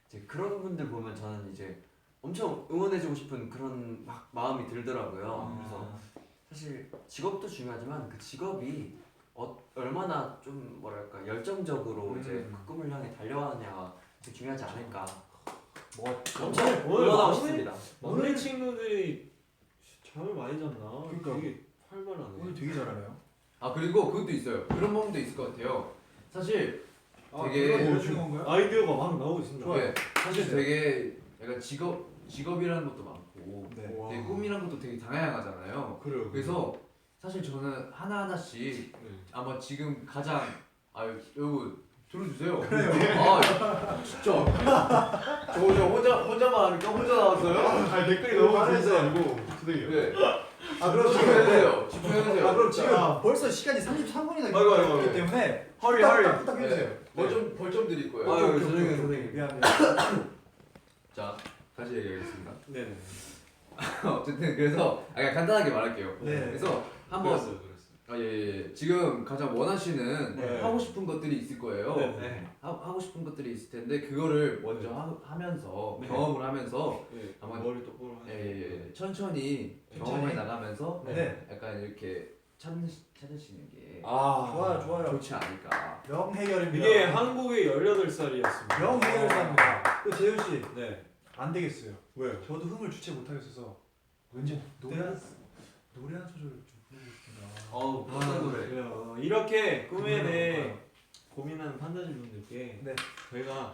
이제 그런 분들 보면 저는 이제 엄청 응원해주고 싶은 그런 막 마음이 들더라고요. 그래서 사실 직업도 중요하지만 그 직업이 얼마나 좀 뭐랄까 열정적으로 이제 그 꿈을 향해 달려가느냐가 되게 중요하지 않을까. 엄청 오늘 응원하고 막내- 싶습니다. 막내 친구들이 잠을 많이 잤나? 그러니까. 되게 활발하네. 오늘 되게 잘하네요. 아 그리고 그것도 있어요. 그런 부분도 있을 것 같아요. 사실 되게 그거 보여주는 건가요? 아이디어가 막 나오고 있습니다. 좋아요. 네, 사실 되게 약간 직업이라는 것도 많고 네. 와. 되게 꿈이란 것도 되게 다양하잖아요. 그래요. 그래서 사실 저는 하나하나씩 네. 아마 지금 가장 여러분 들어주세요. 그래요. 아 진짜 저 혼자만 하니까 혼자 나왔어요? 아 댓글이 너무 많아서 아니고 선생님. 네. 아 그럼 지금 집중해주세요. 집중해주세요. 아 그럼 지금 벌써 시간이 33분이나 아이고, 아이고, 됐기 아이고. 때문에 허리, 허리. 후딱 해주세요. 벌점 드릴 거예요. 아유, 오케이, 죄송해요, 오케이, 선생님. 오케이. 미안해요. 자 다시 얘기하겠습니다. 네네. 어쨌든 그래서 그냥 간단하게 말할게요. 네. 그래서 한번 그랬어요. 예. 지금 가장 원하시는 네. 하고 싶은 것들이 있을 거예요. 네. 네. 하고 싶은 것들이 있을 텐데 그거를 먼저 하면서 네. 경험을 하면서 네. 아마- 머리 똑바로 하세요. 천천히 천천히. 경험해 나가면서 네. 약간 이렇게 찾으시는 게 아 좋아요, 좋아요. 좋지 않을까. 명해결입니다. 이게 한국의 18살이었습니다. 명해결사입니다. 그 재훈 씨, 네. 안 되겠어요. 왜요? 저도 흥을 주체 못하겠어서 왠지 노래 한 소절을 좀 부르고 싶습니다. 어떤 노래? 그래요. 이렇게 꿈에 그 대해 노래가 고민하는 판타지 분들께 네. 저희가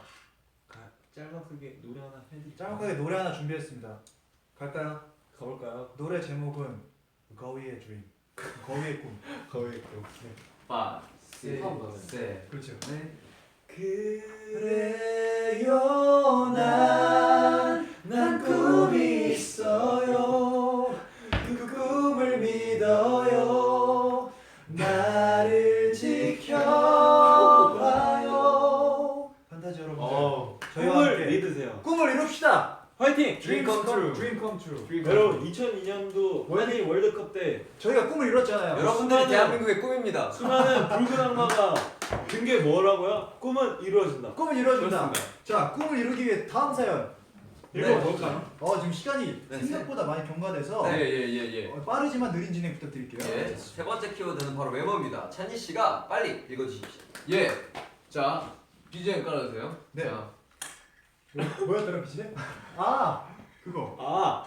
짤막하게 노래 하나 해드릴게요. 짤막하게 노래 하나 준비했습니다. 갈까요? 가볼까요? 노래 제목은 거위의 dream. 거위의 꿈. 거의 또. 빠, 세, 힙합 세. 그렇죠. 네. 그래요 난 꿈이 있어요 그 꿈을 믿어요 나를 지켜봐요 판타지 여러분들 저희와 꿈을 함께 믿으세요. 꿈을 이룹시다 화이팅! Dream come true 여러분 2002년도 한일 월드컵 때 저희가 꿈을 이뤘잖아요 여러분들이 수많은- 대한민국의 꿈입니다. 수많은 붉은 악마가 든 게 뭐라고요? 꿈은 이루어진다. 꿈을 이뤄준다 그렇습니다. 자 꿈을 이루기 위해 다음 사연 읽어볼까요? 지금 시간이 네. 생각보다 많이 경과돼서 예. 빠르지만 느린 진행 부탁드릴게요 예. 세 번째 키워드는 바로 외모입니다. 찬희 씨가 빨리 읽어주십시오. 예. 자, BGM 깔아주세요. 네. 자, 뭐였더라 비시네? 아 그거 아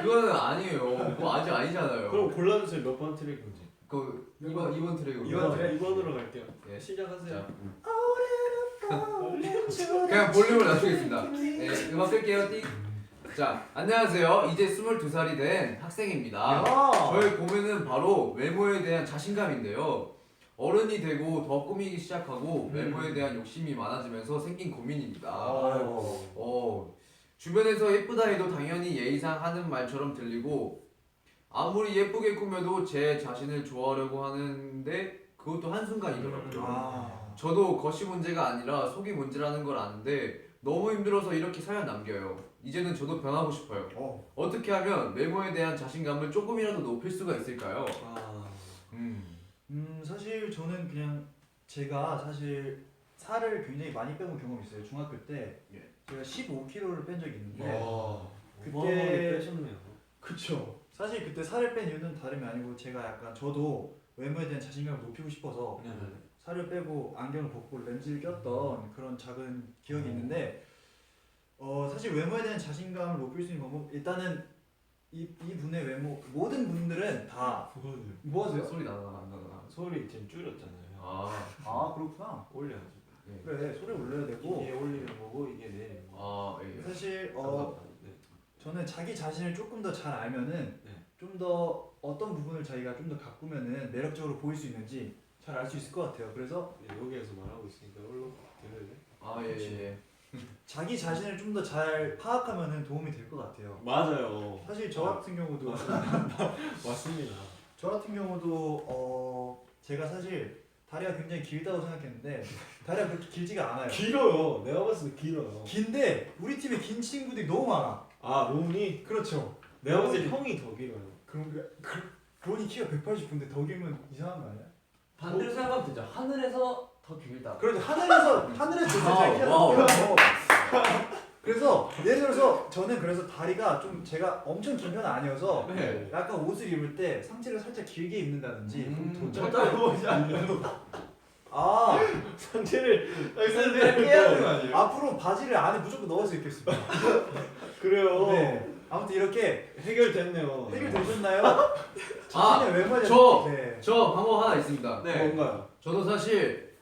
그거는 아니에요. 그거 아직 아니잖아요. 그럼 골라주세요. 몇 번 트랙인지. 그 2번 트랙으로. 이번 트랙? 2번으로 갈게요. 예. 시작하세요. 그냥 볼륨을 낮추겠습니다. 네, 음악 끌게요. 띡. 자, 안녕하세요. 이제 22살이 된 학생입니다. 저의 고민은 바로 외모에 대한 자신감인데요. 어른이 되고 더 꾸미기 시작하고 외모에 대한 욕심이 많아지면서 생긴 고민입니다. 주변에서 예쁘다 해도 당연히 예의상 하는 말처럼 들리고 아무리 예쁘게 꾸며도 제 자신을 좋아하려고 하는데 그것도 한순간이더라고요. 저도 겉이 문제가 아니라 속이 문제라는 걸 아는데 너무 힘들어서 이렇게 사연 남겨요. 이제는 저도 변하고 싶어요. 어떻게 하면 외모에 대한 자신감을 조금이라도 높일 수가 있을까요? 사실 저는 그냥 제가 사실 살을 굉장히 많이 빼본 경험이 있어요. 중학교 때 제가 15kg를 뺀 적이 있는데 그때 빼셨네요. 그쵸. 사실 그때 살을 뺀 이유는 다름이 아니고 제가 약간 저도 외모에 대한 자신감을 높이고 싶어서 살을 빼고 안경을 벗고 렌즈를 꼈던 그런 작은 기억이 있는데 사실 외모에 대한 자신감을 높일 수 있는 방법 일단은 이 분의 외모 모든 분들은 다 뭐 하세요? 소리 나나. 소리 지금 줄였잖아요. 아 그렇구나. 올려가지고. 그래 소리 올려야 되고 이게 올리는 거고 이게 내리는 거. 예. 사실 감사합니다. 네. 저는 자기 자신을 조금 더 잘 알면은 네. 좀 더 어떤 부분을 자기가 좀 더 가꾸면은 매력적으로 보일 수 있는지 잘 알 수 있을 것 같아요. 그래서 네, 여기에서 말하고 있으니까 올로 들려야 돼? 예. 자기 자신을 좀 더 잘 파악하면은 도움이 될 것 같아요. 맞아요. 사실 저 같은 경우도 맞습니다. 저 같은 경우도 제가 사실 다리가 굉장히 길다고 생각했는데 다리가 그렇게 길지가 않아요. 길어요. 내가 봤을 때 길어요. 긴데 우리 팀에 긴 친구들이 너무 많아. 아 롱이? 그렇죠. 내가 봤을 때 형이 더 길어요. 그러니 키가 189인데 더 길면 이상한 거 아니야? 반대로 생각하면 되죠. 하늘에서 더 길다. 그렇죠. 하늘에서 진짜 잘 키가 와우. 높아요. 그래서 예를 들어서 저는 그래서 다리가 좀 제가 엄청 긴 편은 아니어서 네. 약간 옷을 입을 때 상체를 살짝 길게 입는다든지 더 짧아 보이지 않나요? 아 상체를 깨야 되는 거 아니에요? 앞으로 바지를 안에 무조건 넣어서 입겠습니다. 그래요. 네. 아무튼 이렇게 해결됐네요. 해결되셨나요? 아, 자신의 외모에 저! 네. 저 방법 하나 있습니다. 네. 뭔가요? 저도 사실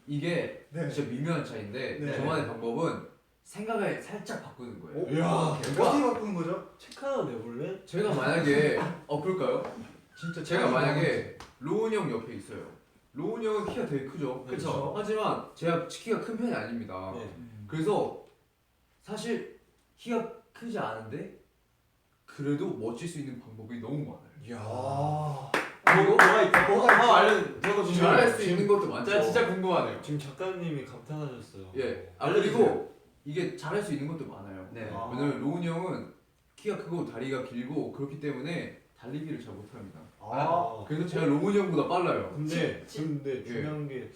이게 네. 진짜 미묘한 차이인데 네. 저만의 방법은 생각을 살짝 바꾸는 거예요. 오, 이야. 어떻게 바꾸는 거죠? 책 하나 내볼래? 제가 만약에 그럴까요? 진짜 제가 만약에 로운 형 옆에 있어요. 로운 형은 키가 되게 크죠. 그쵸. 하지만 제가 키가 큰 편이 아닙니다. 네. 그래서 사실 키가 크지 않은데 그래도 멋질 수 있는 방법이 너무 많아요. 이야. 아, 그리고 뭐가 있다. 저도 잘할 수 있는 것도 많죠. 제가 진짜 궁금하네요. 지금 작가님이 감탄하셨어요. 예. 알려주세요. 그리고 이게 잘할 수 있는 것도 많아요. 네. 아. 왜냐면 로운 형은 키가 크고 다리가 길고 그렇기 때문에 달리기를 잘 못합니다. 그래서 제가 로운 형보다 빨라요. 근데 예. 중요한 게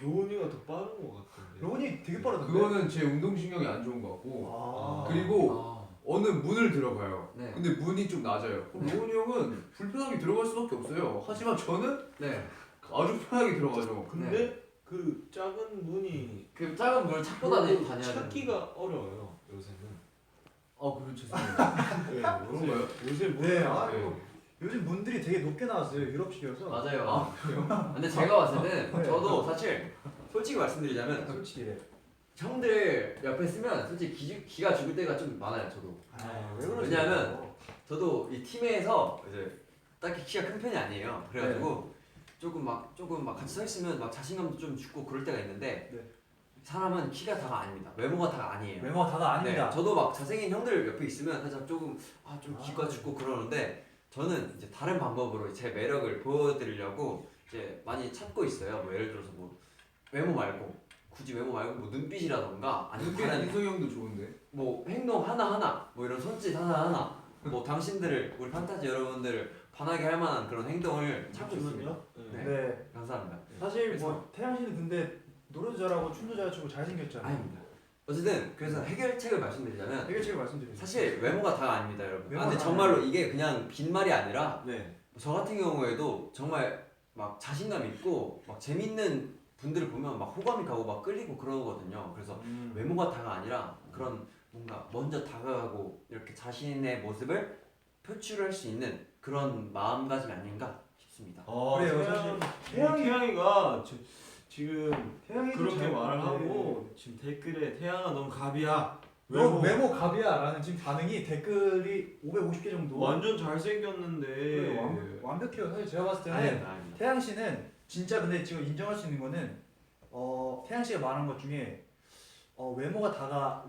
로운이가 더 빠른 것 같은데. 로운이 되게 빠르던데. 그거는 제 운동신경이 안 좋은 것 같고 아. 그리고 어느 문을 들어가요. 네. 근데 문이 좀 낮아요. 그럼 로운 형은 불편하게 들어갈 수밖에 없어요. 하지만 저는 네. 아주 편하게 들어가죠. 근데 그 작은 문이 그 작은 물 찾고 다녀야 돼. 찾기가 어려워요 요새는. 그럼 죄송해요. 네, 그런가요? 요새 문. 네, 아이고. 요즘 문들이 되게 높게 나왔어요. 유럽식이어서. 맞아요. 근데 제가 봤을 때는 네. 저도 사실 솔직히 말씀드리자면 솔직히 이래. 형들 옆에 쓰면 솔직히 기가 죽을 때가 좀 많아요. 저도. 왜 그러세요? 왜냐하면 저도 이 팀에서 이제 딱히 키가 큰 편이 아니에요. 그래가지고 조금 막 같이 서 있으면 막 자신감도 좀 죽고 그럴 때가 있는데 네. 사람은 키가 다가 아닙니다. 외모가 다가 아니에요. 외모가 다가 아닙니다. 네, 저도 막 잘생긴 형들 옆에 있으면 살짝 조금 좀 기가 죽고 그러는데 저는 이제 다른 방법으로 제 매력을 보여드리려고 이제 많이 찾고 있어요. 뭐 예를 들어서 뭐 외모 말고 굳이 외모 말고 뭐 눈빛이라던가 아니면 다른 인성이 형도 좋은데. 뭐 행동 하나하나 뭐 이런 손짓 하나하나 뭐 당신들을 우리 판타지 여러분들을 반하게 할 만한 그런 행동을 찾고 있습니다. 네. 네. 감사합니다. 사실 그래서- 뭐 태양 씨는 근데 노래도 잘하고 춤도 잘 추고 잘생겼잖아요. 아닙니다. 어쨌든 그래서 해결책을 말씀드리자면 해결책을 말씀드리죠. 사실 외모가 다가 아닙니다, 여러분. 외모가 근데 다가 정말로 이게 그냥 빈말이 아니라 네. 저 같은 경우에도 정말 막 자신감 있고 막 재밌는 분들을 보면 막 호감이 가고 막 끌리고 그러거든요. 그래서 외모가 다가 아니라 그런 뭔가 먼저 다가가고 이렇게 자신의 모습을 표출할 수 있는 그런 마음가짐이 아닌가 싶습니다. 그래요, 사실 태양이가 지금 태양이도 그렇게 잘- 말을 네. 하고 지금 댓글에 태양아 넌 갑이야. 너 외모 갑이야라는 지금 반응이 댓글이 550개 정도. 완전 잘생겼는데. 그래, 완벽해요. 사실 제가 봤을 때는 아닙니다, 아닙니다. 태양 씨는 진짜 근데 지금 인정할 수 있는 거는 태양 씨가 말한 것 중에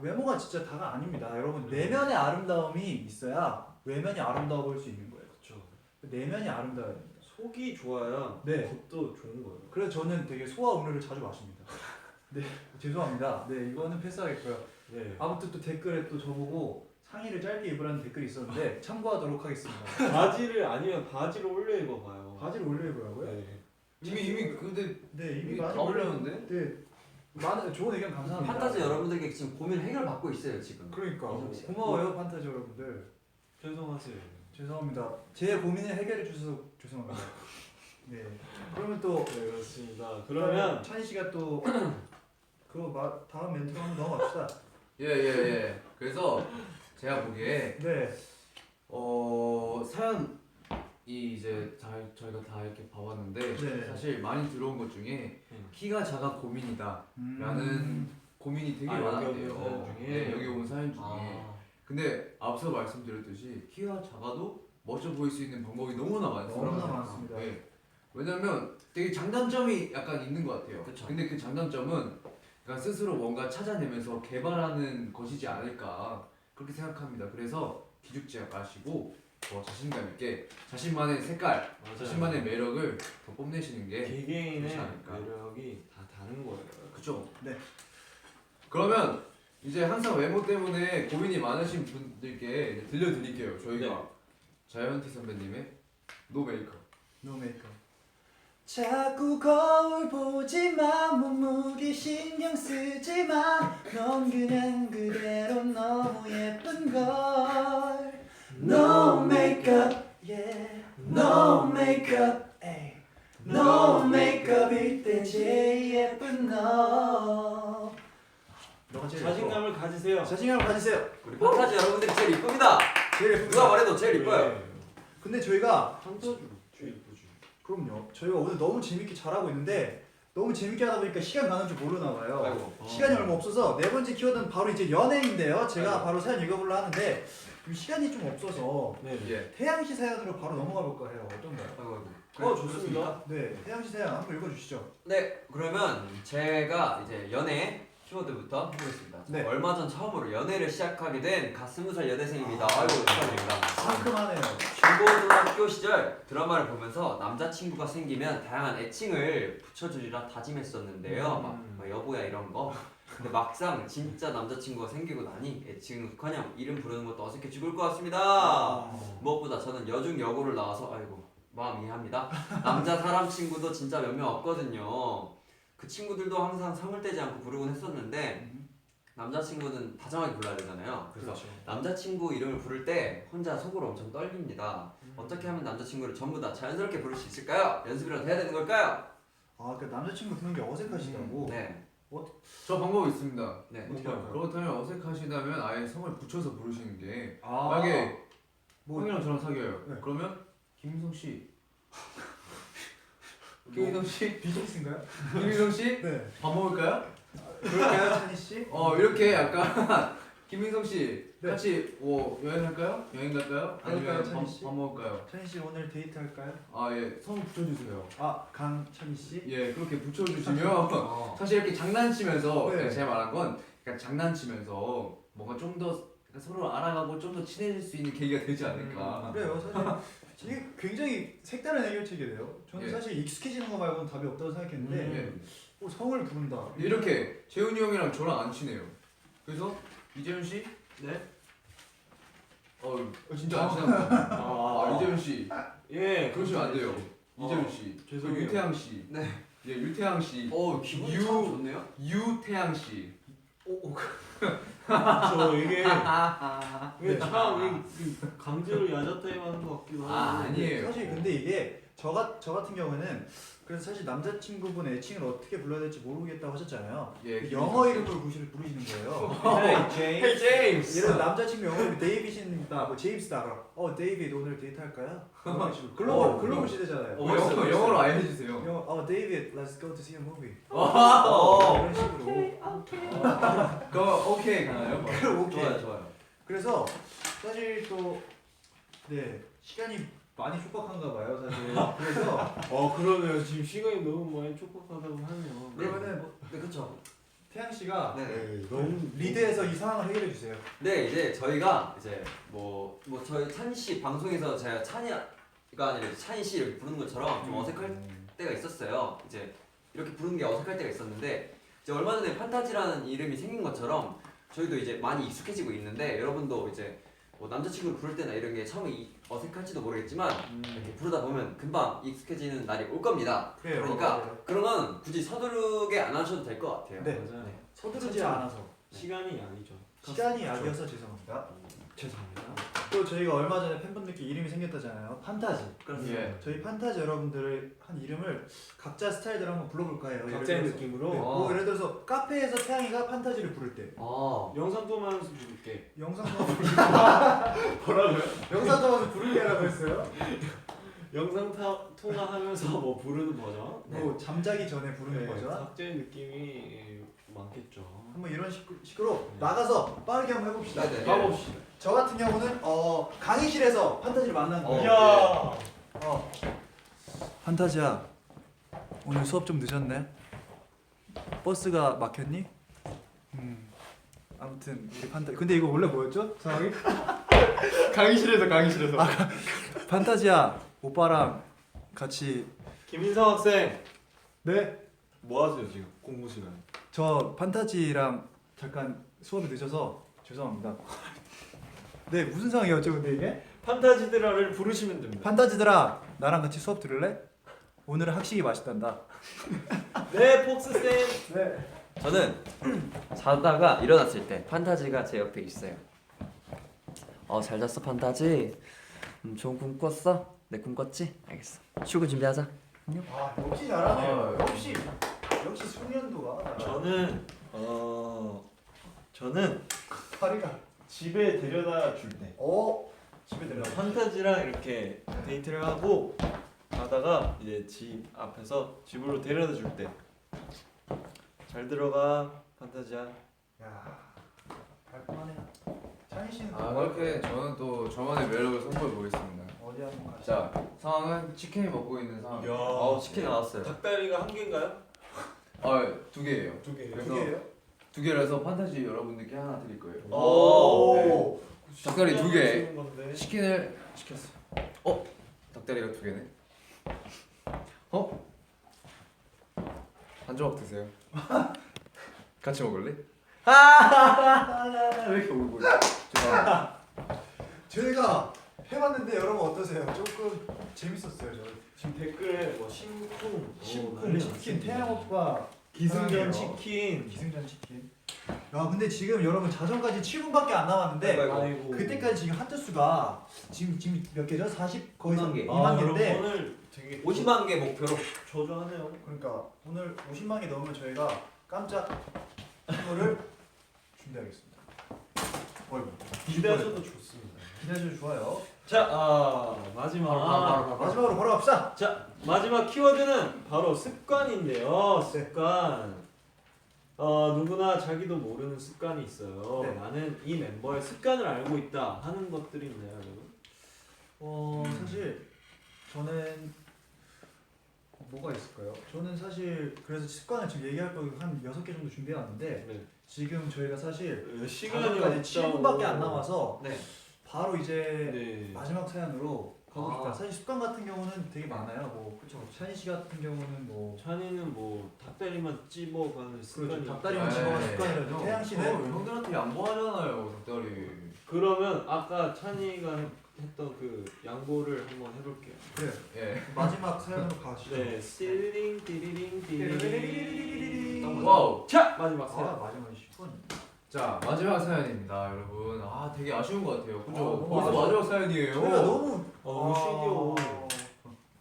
외모가 진짜 다가 아닙니다. 여러분 내면의 아름다움이 있어야 외면이 아름다워 보일 수 있는 거예요. 그렇죠. 내면이 아름다워야 됩니다. 속이 좋아야 네. 겉도 좋은 거예요. 그래서 저는 되게 소화 음료를 자주 마십니다. 네, 죄송합니다. 네, 이거는 패스하겠고요. 네. 아무튼 또 댓글에 또 저보고 상의를 짧게 입으라는 댓글이 있었는데 참고하도록 하겠습니다. 바지를 아니면 바지를 올려 입어봐요. 바지를 올려 입으라고요? 네. 이미 근데 네, 이미 이미 많이 다 올렸는데? 네, 많은 좋은 의견 감사합니다. 판타지 여러분들께 지금 고민 해결받고 있어요 지금. 그러니까 이정 씨. 고마워요 판타지 여러분들. 죄송하세요. 죄송합니다. 제 고민을 해결해 주셔서 죄송합니다. 네. 그러면 또 네 그렇습니다. 그러면 찬희 씨가 또 그거 다음 멘트로 한번 넘어갑시다. 예. 그래서 제가 보기에 네. 사연이 이제 저희가 다 이렇게 봐봤는데 네. 사실 많이 들어온 것 중에 키가 작아 고민이다 음. 라는 고민이 되게 여기 많았대요. 온 사연 중에? 네, 여기 온 사연 중에. 근데 앞서 말씀드렸듯이 키가 작아도 멋져 보일 수 있는 방법이 너무나 많습니다. 너무나 많습니다. 네. 왜냐면 되게 장단점이 약간 있는 것 같아요. 그쵸. 근데 그 장단점은 그러니까 스스로 뭔가 찾아내면서 개발하는 것이지 않을까 그렇게 생각합니다. 그래서 기죽지 마시고 더 자신감 있게 자신만의 색깔, 자신만의 매력을 더 뽐내시는 게 개개인의 그렇지 않을까. 매력이 다 다른 거예요. 그죠? 네. 그러면 이제 항상 외모 때문에 고민이 많으신 분들께 이제 들려드릴게요. 저희가 네. 자이언티 선배님의 노 메이크업. 노 메이크업. 자꾸 거울 보지마 몸무게 신경 쓰지마 넌 그냥 그대로 너무 예쁜걸 No makeup yeah No makeup ay. No makeup일 때 제일 예쁜 너 너가 제일 자신감을 가지세요. 자신감을 가지세요 우리 판타지 여러분들이 제일 이쁩니다. 제일 예쁩니다 누가 말해도 제일 이뻐요. 네. 근데 저희가 판타지 제일 이쁘지. 그럼요 저희가 오늘 너무 재밌게 잘하고 있는데 너무 재밌게 하다 보니까 시간 가는 줄 모르나 봐요 아이고. 시간이 얼마 없어서 네 번째 키워드는 바로 이제 연애인데요. 제가 아이고. 바로 사연 읽어보려 하는데 좀 시간이 좀 없어서 네. 예. 태양 씨 사연으로 바로 넘어가 볼까 해요. 어떤가요? 아이고. 좋습니다. 네, 태양 씨 사연 한번 읽어주시죠. 네, 그러면 제가 이제 연애 키워드부터 해보겠습니다. 네. 얼마 전 처음으로 연애를 시작하게 된 갓 20살 여대생입니다. 아이고 축하드립니다. 상큼하네요. 중고등학교 시절 드라마를 보면서 남자친구가 생기면 다양한 애칭을 붙여주리라 다짐했었는데요. 막 여보야 이런 거. 근데 막상 진짜 남자친구가 생기고 나니 애칭은커녕 이름 부르는 것도 어색해 죽을 것 같습니다. 무엇보다 저는 여중 여고를 나와서 아이고 마음 이해합니다. 남자 사람 친구도 진짜 몇 명 없거든요. 그 친구들도 항상 성을 떼지 않고 부르곤 했었는데 남자친구는 다정하게 불러야 되잖아요. 그래서 그렇죠. 남자친구 이름을 부를 때 혼자 속으로 엄청 떨립니다. 어떻게 하면 남자친구를 전부 다 자연스럽게 부를 수 있을까요? 연습이라도 해야 되는 걸까요? 아, 그 남자친구 부르는 게 어색하시다고. 네. 저 방법이 있습니다. 네. 어떻게 할까요? 그렇다면 어색하시다면 아예 성을 붙여서 부르시는 게 아, 만약에 뭐 형이랑 저랑 사귀어요. 네. 그러면 김민성 씨, 김민성 씨, 비즈니스인가요? 김민성 씨, 네. 밥 먹을까요? 그럴까요, 찬희 씨? 이렇게 약간 김민성 씨 네. 같이 뭐 여행할까요? 여행 갈까요? 아니면 그럴까요, 찬희 씨? 밥 먹을까요? 찬희 씨 오늘 데이트 할까요? 아 예, 성 붙여주세요. 아, 강찬희 씨? 예, 그렇게 붙여주시면 어. 사실 이렇게 장난치면서 네. 제가 말한 건 약간 장난치면서 뭔가 좀 더 서로 알아가고 좀 더 친해질 수 있는 계기가 되지 않을까. 그래요, 사실 이게 굉장히 색다른 해결책이래요. 저는 예. 사실 익숙해지는 거 말고는 답이 없다고 생각했는데 예. 성을 부른다. 이렇게 재훈이 형이랑 저랑 안 친해요. 그래서 이재훈 씨, 네. 진짜 안 친합니다. 이재훈 씨, 예. 그러시면 안 돼요. 이재훈 씨, 죄송해요. 그리고 유태양 씨, 네. 예, 유태양 씨, 기분이 유- 참 좋네요. 유태양 씨. 저 이게 네. 참 강제로 야자타임 것 같기도 하고. 아니에요. 사실 근데 이게 저 같은 경우는 그래서 사실 남자친구분 애칭을 어떻게 불러야 될지 모르겠다고 하셨잖아요. 예, 영어 이름으로 부르시는 거예요. Hey James. 제임스. 예를 들어 남자친구 영어 이름 데이빗이다, 뭐 제임스다. 그럼 데이빗 오늘 데이트 할까요? 그런 식으로 글로벌 시대잖아요. 영어로 아예 해주세요. 영어 데이빗, let's go to see a movie. 오. 이런 식으로. 그거 오케이 가나요? 그럼 오케이. 좋아요. 그래서 사실 또 네 시간이 많이 촉박한가 봐요 사실. 그래서 그러네요. 지금 시간이 너무 많이 촉박하다고 하면. 그러면은 뭐 네, 그렇죠. 태양 씨가 네. 너무 리드해서 이 상황을 해결해 주세요. 네, 이제 저희가 이제 뭐 저희 찬희 씨 방송에서 제가 찬이가 아니라 찬희 씨 이렇게 부르는 것처럼 좀 어색할 때가 있었어요. 이제 이렇게 부르는 게 어색할 때가 있었는데 이제 얼마 전에 판타지라는 이름이 생긴 것처럼 저희도 이제 많이 익숙해지고 있는데 여러분도 이제 뭐 남자친구를 부를 때나 이런 게 처음에 어색할지도 모르겠지만 이렇게 부르다 보면 금방 익숙해지는 날이 올 겁니다. 그래요. 그러니까 맞아요. 그런 건 굳이 서두르게 안 하셔도 될 것 같아요. 네. 맞아요. 서두르지 않아서 시간이 약이죠. 시간이 약이어서 죄송합니다. 죄송합니다. 또 저희가 얼마 전에 팬분들께 이름이 생겼다잖아요. 판타지. 예. 저희 판타지 여러분들을 한 이름을 각자 스타일대로 한번 불러볼까 해요. 각자의 예를 들어서. 느낌으로. 네, 뭐 예를 들어서 카페에서 태양이가 판타지를 부를 때 영상 통화하면서 부를게. 영상 통화 뭐라고요? 영상 통화에서 부르게라고 했어요. 영상 통화하면서 뭐 부르는 버전. 뭐 잠자기 전에 부르는 거죠. 각자의 느낌이 많겠죠. 한번 이런 식으로 나가서 빠르게 한번 해봅시다. 네네. 가봅시다. 저 같은 경우는 강의실에서 판타지를 만난 거예요. 이야. 판타지야, 오늘 수업 좀 늦었네. 버스가 막혔니? 아무튼 우리 판타. 근데 이거 원래 뭐였죠? 상황이? 강의실에서. 판타지야, 오빠랑 같이. 김인성 학생. 네? 뭐 하세요 지금 공부 시간? 저 판타지랑 잠깐 수업이 늦어서 죄송합니다. 네 무슨 상황이었죠 근데 이게? 판타지드라를 부르시면 됩니다. 판타지들아 나랑 같이 수업 들을래? 오늘은 학식이 맛있단다. 네, 폭스 쌤. 네. 저는 자다가 일어났을 때 판타지가 제 옆에 있어요. 잘 잤어 판타지? 좋은 꿈 꿨어? 내 꿈 꿨지? 알겠어. 출근 준비하자. 아 역시 잘하네요. 역시 숙련도가. 저는 파리가. 집에 데려다 줄 때. 집에 들어. 판타지랑 이렇게 데이트를 하고 가다가 이제 집 앞에서 집으로 데려다 줄 때. 잘 들어가 판타지야. 야 깔끔하네. 찬희 씨는 그렇게 저는 또 저만의 매력을 선보여 보겠습니다. 어디 한번 가시죠. 자, 상황은 치킨을 먹고 있는 상황. 치킨 나왔어요. 닭다리가 한 개인가요? 두 개예요. 두 개. 그래서 두 개예요? 두 개를 해서 판타지 여러분들께 하나 드릴 거예요. 오. 닭다리 두 개. 쓰는 건데. 치킨을 시켰어. 닭다리가 두 개네. 한 조각 드세요. 같이 먹을래? 왜 이렇게 울고 있어? 죄송합니다. 저희가 해봤는데 여러분 어떠세요? 조금 재밌었어요. 저 지금 댓글에 뭐 심쿵, 심쿵 치킨 태양오빠 기승전 사랑해요. 치킨. 기승전 치킨. 야 근데 지금 여러분 자정까지 7분밖에 안 남았는데 아이고. 그때까지 지금 하트 수가 지금 몇 개죠? 40 거의 2만 개. 2만 개인데 오늘 되게 50만 개 목표로. 저조하네요. 그러니까 오늘 50만 개 넘으면 저희가 깜짝 선물을 준비하겠습니다. 어이구 기대하셔도 좋습니다. 기대해주셔도 좋아요. 자, 마지막. 마지막으로 바로 갑시다. 자, 마지막 키워드는 바로 습관인데요. 습관. 누구나 자기도 모르는 습관이 있어요. 네. 나는 이 멤버의 습관을 알고 있다 하는 것들이 있나요, 여러분? 사실 저는 뭐가 있을까요? 저는 사실 그래서 습관을 지금 얘기할 거 한 6개 정도 준비해 왔는데 네. 지금 저희가 사실 시간이 자정까지 없다고. 7분밖에 안 남아서 네. 바로 이제 네. 마지막 사연으로 가고 싶다. 아. 사실 습관 같은 경우는 되게 많아요. 뭐 찬희 씨 같은 경우는 뭐 찬이는 뭐 닭다리만 찝어가는 습관이 닭다리만 네. 집어가는 습관이라도 형, 태양 씨는 형들한테 양보하잖아요, 닭다리. 그러면 아까 찬이가 했던 그 양보를 한번 해볼게요. 그래 예. 마지막 사연으로 가시죠. 네, 띠리링 띠리링 띠리링. 와우. 자, 마지막 아 사연. 마지막 10분. 자, 마지막 사연입니다, 여러분. 되게 아쉬운 것 같아요. 그죠? 너무 벌써 아쉬워. 마지막 사연이에요. 저희가 너무 너무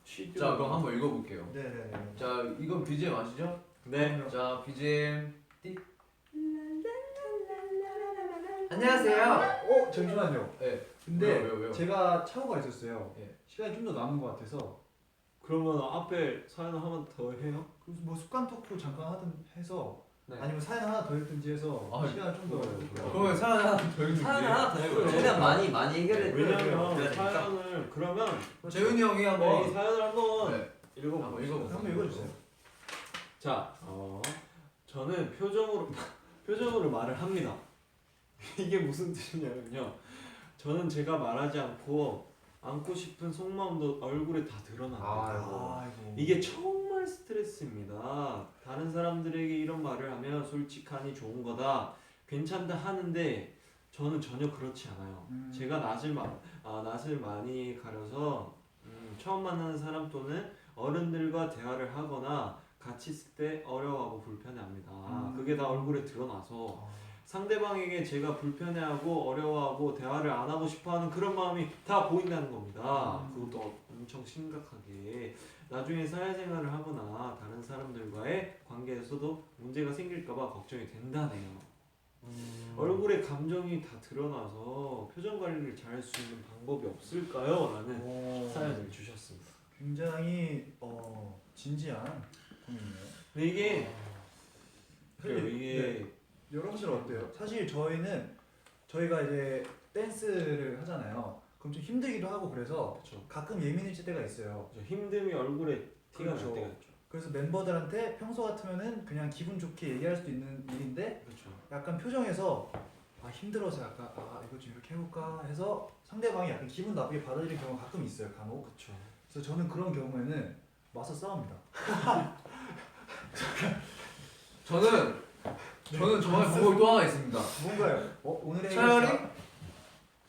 쉬겨. 자, 그럼 한번 읽어볼게요. 네네네. 자, 이건 BGM 아시죠? 네. 자, BGM 띠. 안녕하세요. 잠시만요. 네. 근데 왜요? 제가 착오가 있었어요. 예. 시간이 좀 더 남은 것 같아서 그러면 앞에 사연을 한번 더 해요? 그래서 뭐 습관 토크 잠깐 하든 해서 네. 아니면 사연 하나 더 읽든지 해서 아, 시간을 좀더 그러면 사연 하나 더 읽는지. 사연 하나 더 해볼게요. 그래. 최대한 많이 해결해. 왜냐면 그래야 되니까. 사연을 그러면 재훈이 형이 이 한번 사연을 한번 네. 읽어보세요. 한번 읽어보세요. 한번 읽어주세요. 자, 저는 표정으로 말을 합니다. 이게 무슨 뜻이냐면요. 저는 제가 말하지 않고 안고 싶은 속마음도 얼굴에 다 드러난대요. 아이고. 이게 정말 스트레스입니다. 다른 사람들에게 이런 말을 하면 솔직하니 좋은 거다, 괜찮다 하는데 저는 전혀 그렇지 않아요. 제가 낯을 많이 가려서 처음 만나는 사람 또는 어른들과 대화를 하거나 같이 있을 때 어려워하고 불편해합니다. 그게 다 얼굴에 드러나서 상대방에게 제가 불편해하고 어려워하고 대화를 안 하고 싶어하는 그런 마음이 다 보인다는 겁니다. 그것도 엄청 심각하게 나중에 사회생활을 하거나 다른 사람들과의 관계에서도 문제가 생길까봐 걱정이 된다네요. 얼굴에 감정이 다 드러나서 표정 관리를 잘할 수 있는 방법이 없을까요? 라는 사연을 주셨습니다. 굉장히 진지한 고민이네요. 근데 이게 그래요. 사실, 이게 여러분들 어때요? 사실 저희가 이제 댄스를 하잖아요. 그럼 좀 힘들기도 하고 그래서 그렇죠. 가끔 예민해질 때가 있어요. 힘듦이 얼굴에 티가 그렇죠. 날 때가 있죠. 그래서 멤버들한테 평소 같으면은 그냥 기분 좋게 얘기할 수도 있는 일인데 그렇죠. 약간 표정에서 힘들어서 약간 이거 좀 이렇게 해볼까 해서 상대방이 약간 기분 나쁘게 받아들이는 경우가 가끔 있어요. 간혹. 그렇죠. 그래서 저는 그런 경우에는 맞서 싸웁니다. 저는 저는 정말 방법이 또 하나 있습니다. 뭔가요? 오늘의 차라리 해결사?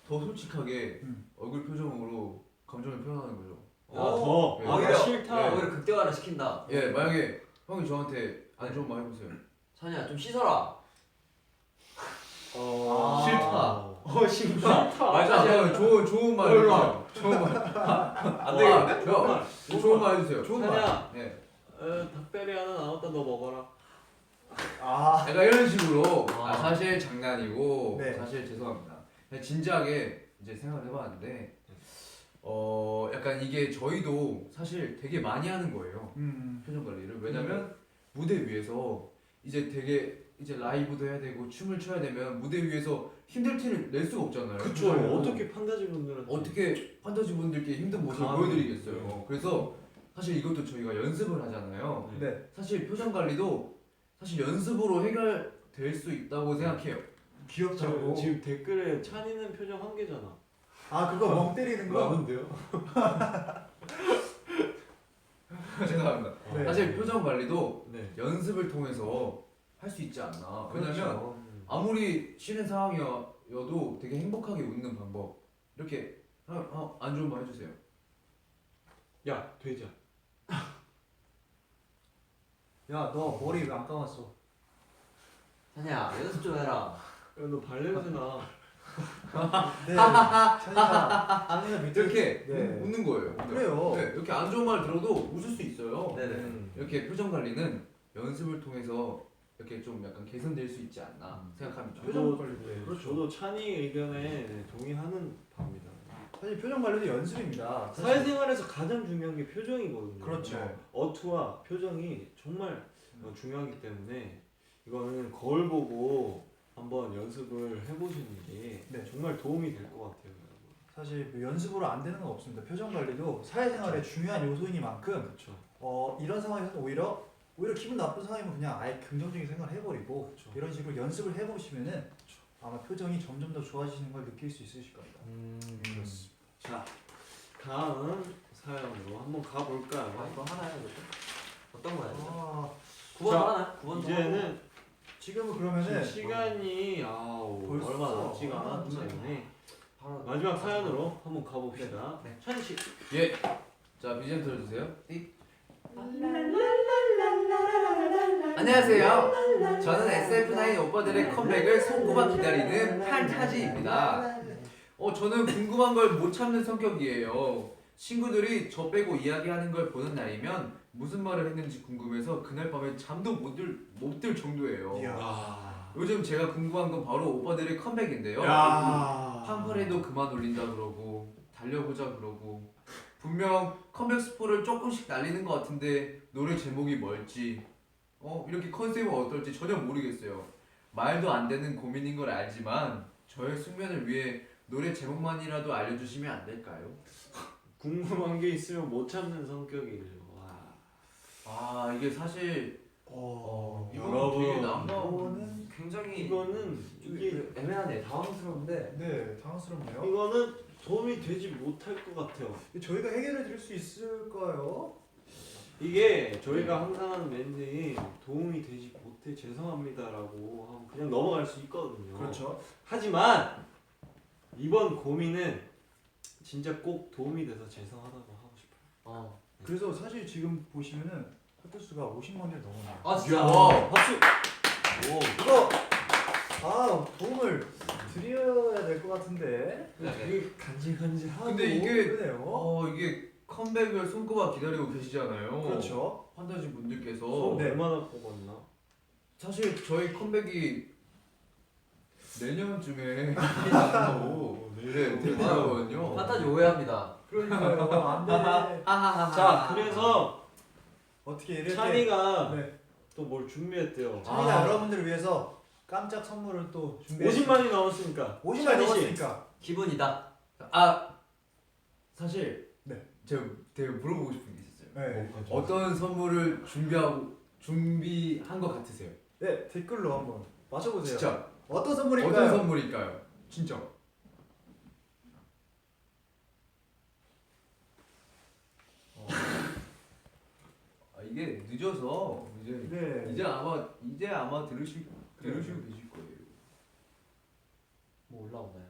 더 솔직하게 음. 얼굴 표정으로 감정을 표현하는 거죠. 더. 예. 아, 오히려 싫다. 예. 오히려 극대화를 시킨다. 예, 만약에 형이 저한테 안 좋은 말 해보세요. 찬이야 좀 씻어라. 싫다. 싫다. 맞아, 좋은 말 해주세요. 좋은 말. 안 되겠네. 좋은 말 해주세요. 좋은 찬이야. 예, 닭다리 하나 남았다 너 먹어라. 약간 이런 식으로 아. 사실 장난이고 네. 사실 죄송합니다. 그냥 진지하게 이제 생각을 해봤는데 약간 이게 저희도 사실 되게 많이 하는 거예요. 표정 관리를. 왜냐면 무대 위에서 이제 되게 이제 라이브도 해야 되고 춤을 춰야 되면 무대 위에서 힘들 티를 낼 수가 없잖아요. 그쵸. 그래서 어떻게 판타지 분들한테 어떻게 판타지 분들께 힘든 모습을 감히. 보여드리겠어요. 그래서 사실 이것도 저희가 연습을 하잖아요. 네. 사실 표정 관리도 사실 연습으로 해결될 수 있다고 생각해요. 귀엽다고. 지금 댓글에 찬이는 표정 한 개잖아. 그거 멍 때리는 거. 나는데요? 죄송합니다. 네. 사실 표정 관리도 네. 연습을 통해서 할 수 있지 않나. 왜냐면 그렇죠. 아무리 싫은 상황이어도 되게 행복하게 웃는 방법. 이렇게 안 좋은 말 해주세요. 야 돼지야. 야, 너 머리 왜 안 감았어? 찬이야 연습 좀 해라. 야너 발냄새 나. 네. 찬이가 밑에 이렇게 네. 웃는 거예요. 그래요. 네, 이렇게 안 좋은 말 들어도 웃을 수 있어요. 네네. 이렇게 표정 관리는 연습을 통해서 이렇게 좀 약간 개선될 수 있지 않나 생각합니다. 표정 저도 관리. 네, 그렇죠. 저도 찬이 의견에 동의하는 바입니다. 사실 표정 관리도 연습입니다. 사실. 사회생활에서 가장 중요한 게 표정이거든요. 그렇죠. 네. 어투와 표정이 정말 중요하기 때문에 이거는 거울 보고 한번 연습을 해보시는 게 네. 정말 도움이 될 것 같아요. 여러분. 사실 그 연습으로 안 되는 건 없습니다. 표정 관리도 사회생활의 중요한 요소이니만큼 그렇죠. 이런 상황에서는 오히려 기분 나쁜 상황이면 그냥 아예 긍정적인 생각을 해버리고 그렇죠. 이런 식으로 연습을 해보시면은 아마 표정이 점점 더 좋아지시는 걸 느낄 수 있으실 겁니다. 그렇습니다. 자, 다음 사연으로 한번 가볼까요? 이거 하나요? 어떤 거야? 아, 9번 자, 하나? 9번 이제는 지금은 지금 그러면은 시간이 벌써 얼마 남지가 않았기 때문에 바로 마지막 사연으로 한번 가봅시다. 네. 찬이 씨. 예. 자, BGM 들어주세요. 띡. 안녕하세요. 저는 SF9 오빠들의 컴백을 손꼽아 기다리는 판타지입니다. 저는 궁금한 걸 못 참는 성격이에요. 친구들이 저 빼고 이야기하는 걸 보는 날이면 무슨 말을 했는지 궁금해서 그날 밤에 잠도 못 들 정도예요. 이야. 요즘 제가 궁금한 건 바로 오빠들의 컴백인데요. 야. 팡파레도 그만 올린다 그러고 달려보자 그러고 분명 컴백 스포를 조금씩 날리는 것 같은데 노래 제목이 뭘지 이렇게 컨셉은 어떨지 전혀 모르겠어요. 말도 안 되는 고민인 걸 알지만 저의 숙면을 위해 노래 제목만이라도 알려주시면 안 될까요? 궁금한 게 있으면 못 참는 성격이래요. 와. 이게 사실 이거 여러분, 되게 난감. 이거는 굉장히 이거는 이게 애매하네. 당황스러운데. 네 당황스럽네요. 이거는 도움이 되지 못할 것 같아요. 저희가 해결해 드릴 수 있을까요? 이게 저희가 항상 하는 멘트인 도움이 되지 못해 죄송합니다라고 하면 그냥 넘어갈 수 있거든요. 그렇죠. 하지만 이번 고민은 진짜 꼭 도움이 돼서 죄송하다고 하고 싶어요. 그래서 사실 지금 보시면은 핫도수가 50만 개를 넘었네요. 아 진짜. 와. 박수. 이거 도움을 드려야 될 것 같은데. 되게 간질간질하고. 근데 이게 그러네요. 이게 컴백을 손꼽아 기다리고 계시잖아요. 그렇죠. 판타지 분들께서 손 네. 얼마나 뽑았나? 사실 저희 컴백이 내년쯤에 나온다고 되더라고요. 판타지 오해합니다. 그러니까요. 안 돼. 자, 그래서 어떻게 이럴 때 찬이가 네. 또 뭘 준비했대요. 찬이가 여러분들을 위해서 깜짝 선물을 또 준비했습니다. 50만이 넘었으니까 50만 찬이 씨. 넘었으니까. 기분이다. 사실 네. 제가 되게 물어보고 싶은 게 있었어요. 네. 어떤 선물을 준비한 것 같으세요? 네 댓글로 한번 맞춰보세요. 진짜 어떤 선물일까요? 어떤 선물일까요? 진짜. 이게 늦어서 이제 네. 이제 아마 들으실 이런 식으로 되실 거예요. 뭐 올라오나요?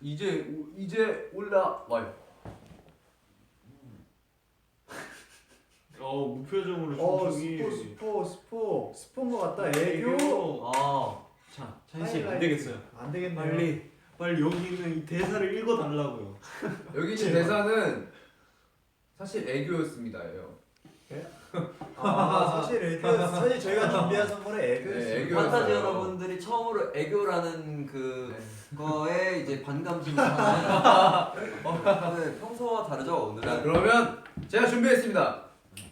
이제 올라와요. 무표정으로 스포인 것 같다. 애교. 자, 찬희 씨안 하이라이트. 되겠어요. 안 되겠네요. 빨리 여기 있는 이 대사를 읽어달라고요. 여기 있는 대사는 사실 애교였습니다예요. 사실 애교. 사실 저희가 준비한 선물은 애교였어요. 네, 애교. 판타지 애교였어요. 여러분들이 처음으로 애교라는 거에 이제 반감심을 하는 평소와 다르죠 자, 오늘은. 그러면 제가 준비했습니다.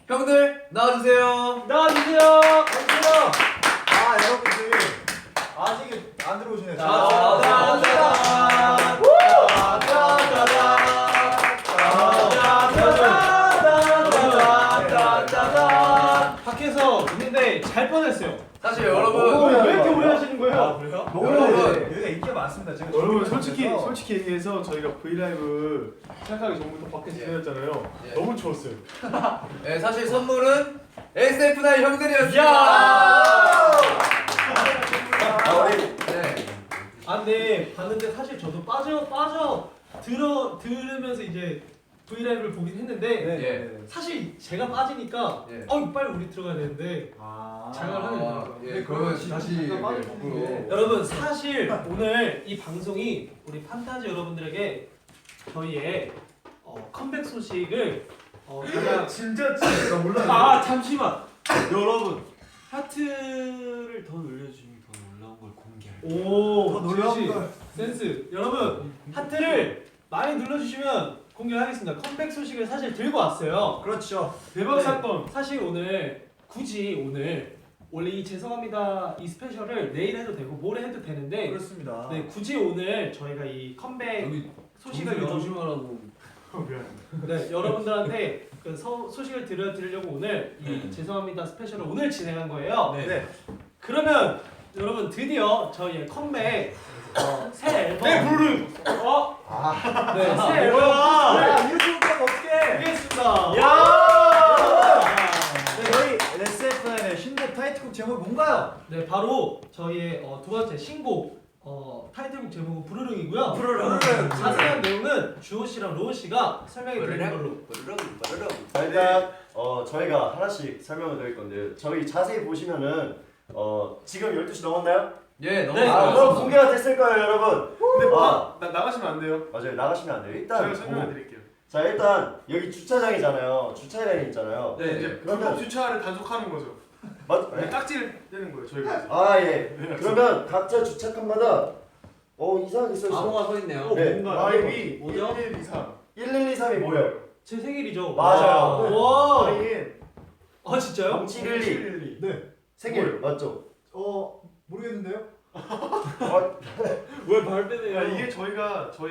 형들 나와주세요. 나와주세요. 여러분들 아직 안 들어오시네요. 밖에서 있는데 잘 뻔했어요. 사실 여러분 왜 이렇게 오래 하시는 거예요? 그래요? 여러분 여기가 인기가 많습니다. 제가 여러분 준비해서. 솔직히 얘기해서 저희가 브이라이브 시작하기 전부터 밖에서 기다렸잖아요. 예. 너무 추웠어요. 네, 사실 선물은 SF9 형들이었습니다. 네. 아 근데 봤는데 사실 저도 빠져 들으면서 이제 브이라이브를 보긴 했는데 예. 사실 제가 빠지니까 예. 빨리 우리 들어가야 되는데 장을 하는 거예요. 예, 그러면 다시 빠질 여러분 사실 오늘 이 방송이 우리 판타지 여러분들에게 저희의 컴백 소식을 가장 진짜 나 몰라. 잠시만. 여러분 하트를 더 눌러주시면 더 놀라운 걸 공개할게요. 더 놀라운 걸. 센스. 여러분 하트를 많이 눌러주시면 공개하겠습니다. 컴백 소식을 사실 들고 왔어요. 그렇죠. 대박 사건. 사실 오늘 굳이 오늘 원래 이 죄송합니다 이 스페셜을 내일 해도 되고 모레 해도 되는데 그렇습니다. 네 굳이 오늘 저희가 이 컴백 여기 소식을 조심하라고. 네 여러분들한테 그 소식을 들으려고 오늘 이 죄송합니다 스페셜을 오늘 진행한 거예요. 네. 그러면 여러분 드디어 저희의 컴백 새 앨범 내 부르릉. 네, 새 앨범 이렇게 웃기면 어떡해? 드리겠습니다. 저희 SF9의 신곡 타이틀곡 제목이 뭔가요? 네 바로 저희의 두 번째 신곡 타이틀곡 제목은 부르릉이고요. 부르릉. 자세한 내용은 주호 씨랑 로운 씨가 설명해 드리는 걸로. 일단 저희가 하나씩 설명을 드릴 건데 저희 자세히 보시면은 지금 12시 넘었나요? 예, 너무 네. 그럼 공개가 됐을 거예요 여러분. 근데 나가시면 안 돼요. 맞아요, 나가시면 안 돼요. 일단 제가 설명해 드릴게요. 자 일단 여기 주차장이잖아요. 주차장이 있잖아요. 네. 이제 그러면- 불법 주차를 단속하는 거죠. 네? 딱지를 떼는 거예요 저희가. 아 예. 그러면 각자 주차칸마다 이상하게 써 있어. 암호가 서 있네요. 네. YB 뭐죠? 1123. 1123이 뭐예요? 제 생일이죠. 맞아요. 와. 저희는 아 진짜요? 0712 생일 맞죠? 모르겠는데요. 왜 발빼네요? 이게 저희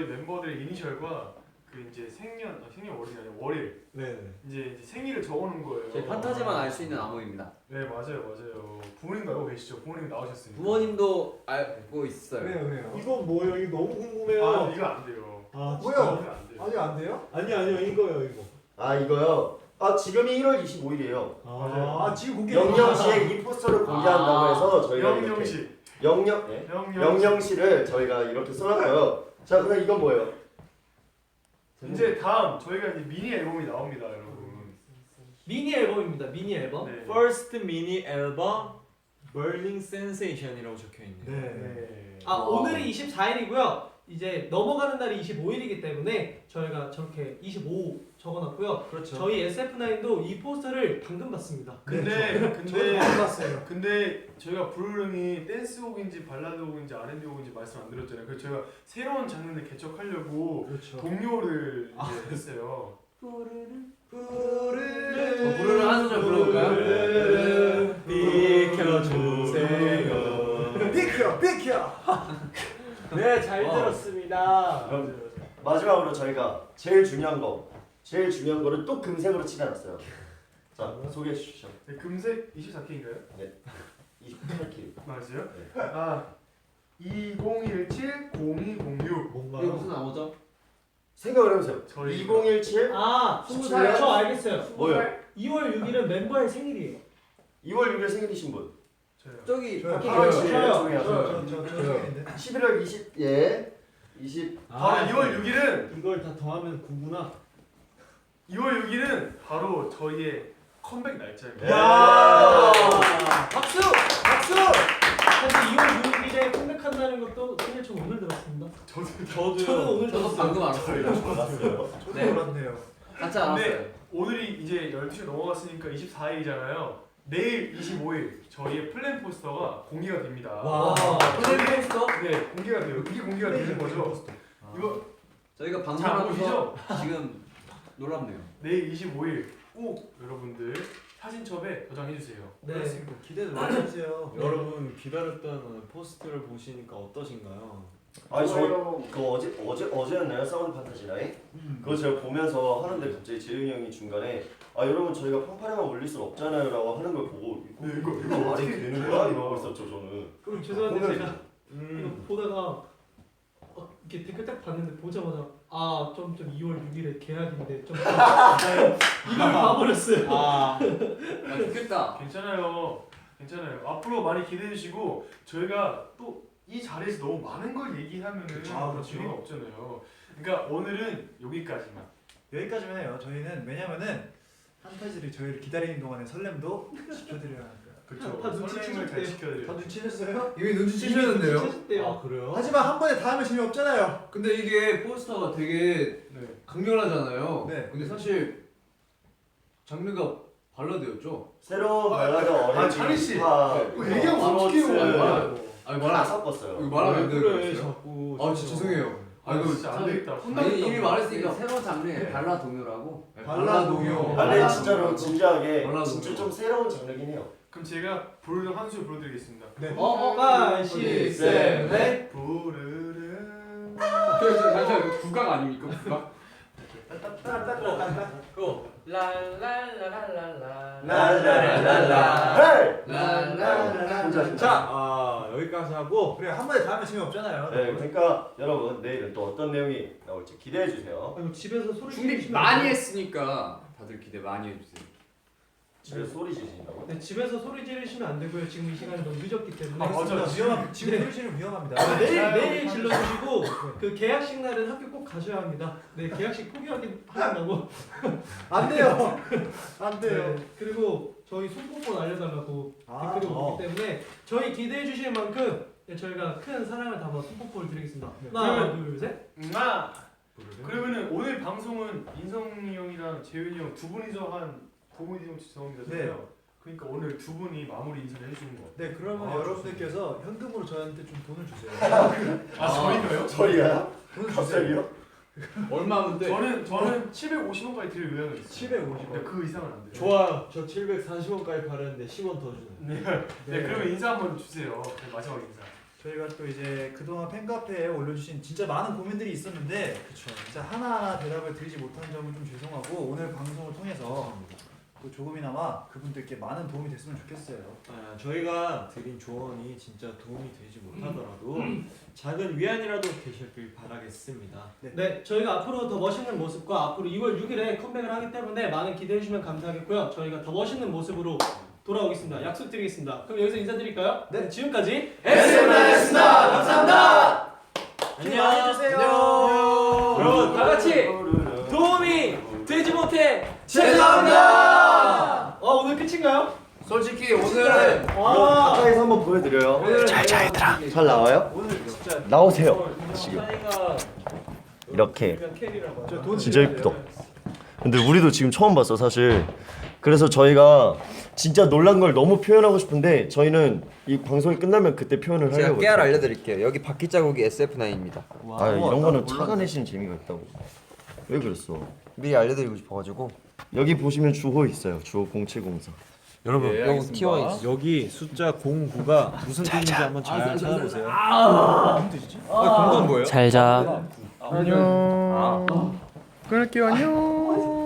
멤버들의 이니셜과 그 이제 생년 월이 아니라 월일 네. 이제 생일을 적어놓은 거예요. 저희 판타지만 알 수 있는 암호입니다. 네 맞아요. 부모님도 알고 계시죠? 부모님 나오셨으니까. 부모님도 알고 있어요. 왜요? 이거 뭐예요? 이거 너무 궁금해요. 이거 안 돼요. 아, 뭐요? 이거 안 돼요. 아직 안 돼요? 아니요 이거요 이거. 이거요. 지금이 1월 25일이에요. 맞아요. 지금 공개. 영영시에 이 포스터를 공개한다고 해서 저희가 이렇게 영영시. 영영시를 저희가 이렇게 써놨고요. 자 그럼 이건 뭐예요? 이제 다음 저희가 이제 미니 앨범이 나옵니다, 여러분. 미니 앨범입니다. 미니 앨범. 네. First mini 앨범 Burning Sensation이라고 적혀 있네요. 네. 오늘이 24일이고요. 이제 넘어가는 날이 25일이기 때문에 저희가 저렇게 25 적어놨고요. 그렇죠. 저희 SF9도 이 포스터를 방금 봤습니다. 근데 봤어요. 근데 저희가 부르릉이 댄스곡인지 발라드곡인지 R&B곡인지 말씀 안 드렸잖아요. 그래서 저희가 새로운 장르를 개척하려고 그렇죠. 동요를 이제 했어요. 부르릉 한 소절 불러볼까요? 비켜주세요. 비켜. 네, 잘 들었습니다. 그럼 마지막으로 저희가 제일 중요한 거를 또 금색으로 칠해놨어요. 자 소개해 주시죠. 네, 금색 24K인가요? 28K. 맞아요? 네. 2017-0206. 이게 무슨 암호죠? 생각을 해보세요. 저희가- 2017 20살. 저 알겠어요. 뭐요? 2월 6일은 멤버의 생일이에요. 2월 6일 생일이신 분. 저기 저요. 밖에 저요. 계세요. 저요. 11월 20 바로 2월 6일은 이걸 다 더하면 9구나. 2월 6일은 바로 저희의 컴백 날짜입니다. 야! 박수! 박수! 사실 2월 6일에 컴백한다는 것도 사실 저 오늘 들었습니다. 저는 오늘 저도 들었어요. 방금 알았어요. 몰랐어요. 저도 네. 몰랐네요. 같이 알았어요. 근데 오늘이 이제 12시 넘어갔으니까 24일이잖아요. 내일 25일 저희의 플랜 포스터가 공개가 됩니다. 와. 플랜 포스터? 네, 공개가 돼요. 이게 공개가 되는 거죠. 이거 저희가 잘 방송하면서 보이시죠? 지금 놀랍네요. 내일 25일 꼭 여러분들 사진첩에 저장해 주세요. 네. 기대도 많이 해주세요. 여러분 기다렸던 포스트를 보시니까 어떠신가요? 아니 저그 어제였나요? 사운드 판타지 나이? 그거 제가 보면서 하는데 갑자기 재윤이 형이 중간에 아 여러분 저희가 팡팡이만 올릴 수 없잖아요라고 하는 걸 보고 이거 말이 어떻게 되는 거야? 이러고 있었죠 저는. 그럼 죄송한데 보면서. 제가 이거 보다가 이렇게 댓글 딱 봤는데 보자마자 좀 2월 6일에 계약인데 좀 이걸 봐버렸어요. 아 좋겠다. 괜찮아요. 앞으로 많이 기대해 주시고 저희가 또 이 자리에서 너무 많은 걸 얘기하면은 그렇죠. 재미가 없잖아요. 그러니까 오늘은 여기까지만. 여기까지만 해요. 저희는 왜냐면은 판타지를 저희를 기다리는 동안에 설렘도 지켜드려야 하니까. 그렇죠. 다 눈치 설렘을 잘 채셨대요. 지켜드려요. 다 눈치챘어요? 이미 눈치채셨는데요? 채셨대요. 그래요? 하지만 한 번에 다 하면 재미없잖아요. 근데 이게 포스터가 되게 네. 강렬하잖아요. 네. 근데 사실 장르가 발라드였죠. 새로운 발라드 어린이 찬희 씨. 힙합, 그거 얘기하면 어떻게 해요? 스포츠 아니 다 말하 섞었어요. 이거 말하면 안 되는 그래 거였어요? 자꾸. 아 진짜 죄송해요. 아 이거 진짜 안 되겠다. 이미 말했으니까 새로운 장르의 발라 동요라고. 발라동요. 아니 진짜로 진지하게 발라드 진짜 좀 새로운 장르긴 해요. 그럼 제가 부르는 한 소절 불러드리겠습니다. 네. 5, 6, 7, 8 부르는 잠시만 이거 국악 아닙니까? 국악? 랄랄랄라. 자, 여기까지 하고 그래 한 번에 다 하면 재미없잖아요. 네, 그러니까 여러분 내일은 또 어떤 내용이 나올지 기대해 주세요. 이거 집에서 소리 준비 지르시면 많이 안 돼요. 했으니까 다들 기대 많이 해주세요. 집에 소리 지르신다고? 네, 집에서 소리 지르시면 안 되고요. 지금 이 시간이 너무 늦었기 때문에. 맞아. 지금 소리 지르면 위험합니다. 아, 내일 질러주시고 그 계약식 날은 학교 꼭 가셔야 합니다. 네, 계약식 포기하긴다고. 안 돼요. 안 돼요. 네, 그리고 저희 손뽀뽀 알려달라고 아, 댓글이 오기 때문에 저희 기대해 주실 만큼 네, 저희가 큰 사랑을 담아 손뽀뽀를 드리겠습니다. 하나, 둘, 셋. 그러면은 오늘 방송은 인성이 형이랑 재윤이 형 두 분이서 한 도문이 형 죄송합니다잖아요. 그러니까 오늘 두 분이 마무리 인사를 해주는 거. 네, 그러면 아, 여러분들께서 현금으로 저한테 좀 돈을 주세요. 저희가요? 저희가요? 돈을 주세요. 갑자기요? 얼마인데? 저는 750원까지 드릴 의향이 있어요. 750원. 네, 그 이상은 안 돼요. 좋아요. 저 740원까지 바랬는데 10원 더 주네. 네, 그러면 인사 한번 주세요. 네, 마지막 인사. 저희가 또 이제 그동안 팬카페에 올려주신 진짜 많은 고민들이 있었는데 진짜 하나하나 대답을 드리지 못한 점은 좀 죄송하고 오늘 방송을 통해서 또 조금이나마 그분들께 많은 도움이 됐으면 좋겠어요. 저희가 드린 조언이 진짜 도움이 되지 못하더라도 작은 위안이라도 되셨길 바라겠습니다. 네, 저희가 앞으로 더 멋있는 모습과 앞으로 2월 6일에 컴백을 하기 때문에 많은 기대해 주시면 감사하겠고요. 저희가 더 멋있는 모습으로 돌아오겠습니다. 약속드리겠습니다. 그럼 여기서 인사드릴까요? 네, 지금까지 SM이었습니다. 감사합니다. 기대 많이 해주세요. 여러분 다 같이 도움이 되지 못해 죄송합니다. 오늘 끝인가요? 솔직히 오늘은 이거 가까이서 한번 보여드려요. 자 얘들아. 잘 나와요? 오늘 진짜 나오세요. 지금. 이렇게. 저돈 진짜 이쁘다. 근데 우리도 지금 처음 봤어 사실. 그래서 저희가 진짜 놀란 걸 너무 표현하고 싶은데 저희는 이 방송이 끝나면 그때 표현을 제가 하려고. 깨알 알려드릴게요. 여기 바퀴 자국이 SF9입니다. 아 이런 거는 찾아내시는 재미가 있다고. 왜 그랬어? 미리 알려드리고 싶어가지고. 여기 보시면 주호 있어요. 주호 0704. 여러분 여기 튀어 있어. 여기 숫자 09가 무슨 뜻인지 한번 잘 찾아보세요. 공건 뭐예요? 잘 자. 안녕. 끊을게요. 안녕.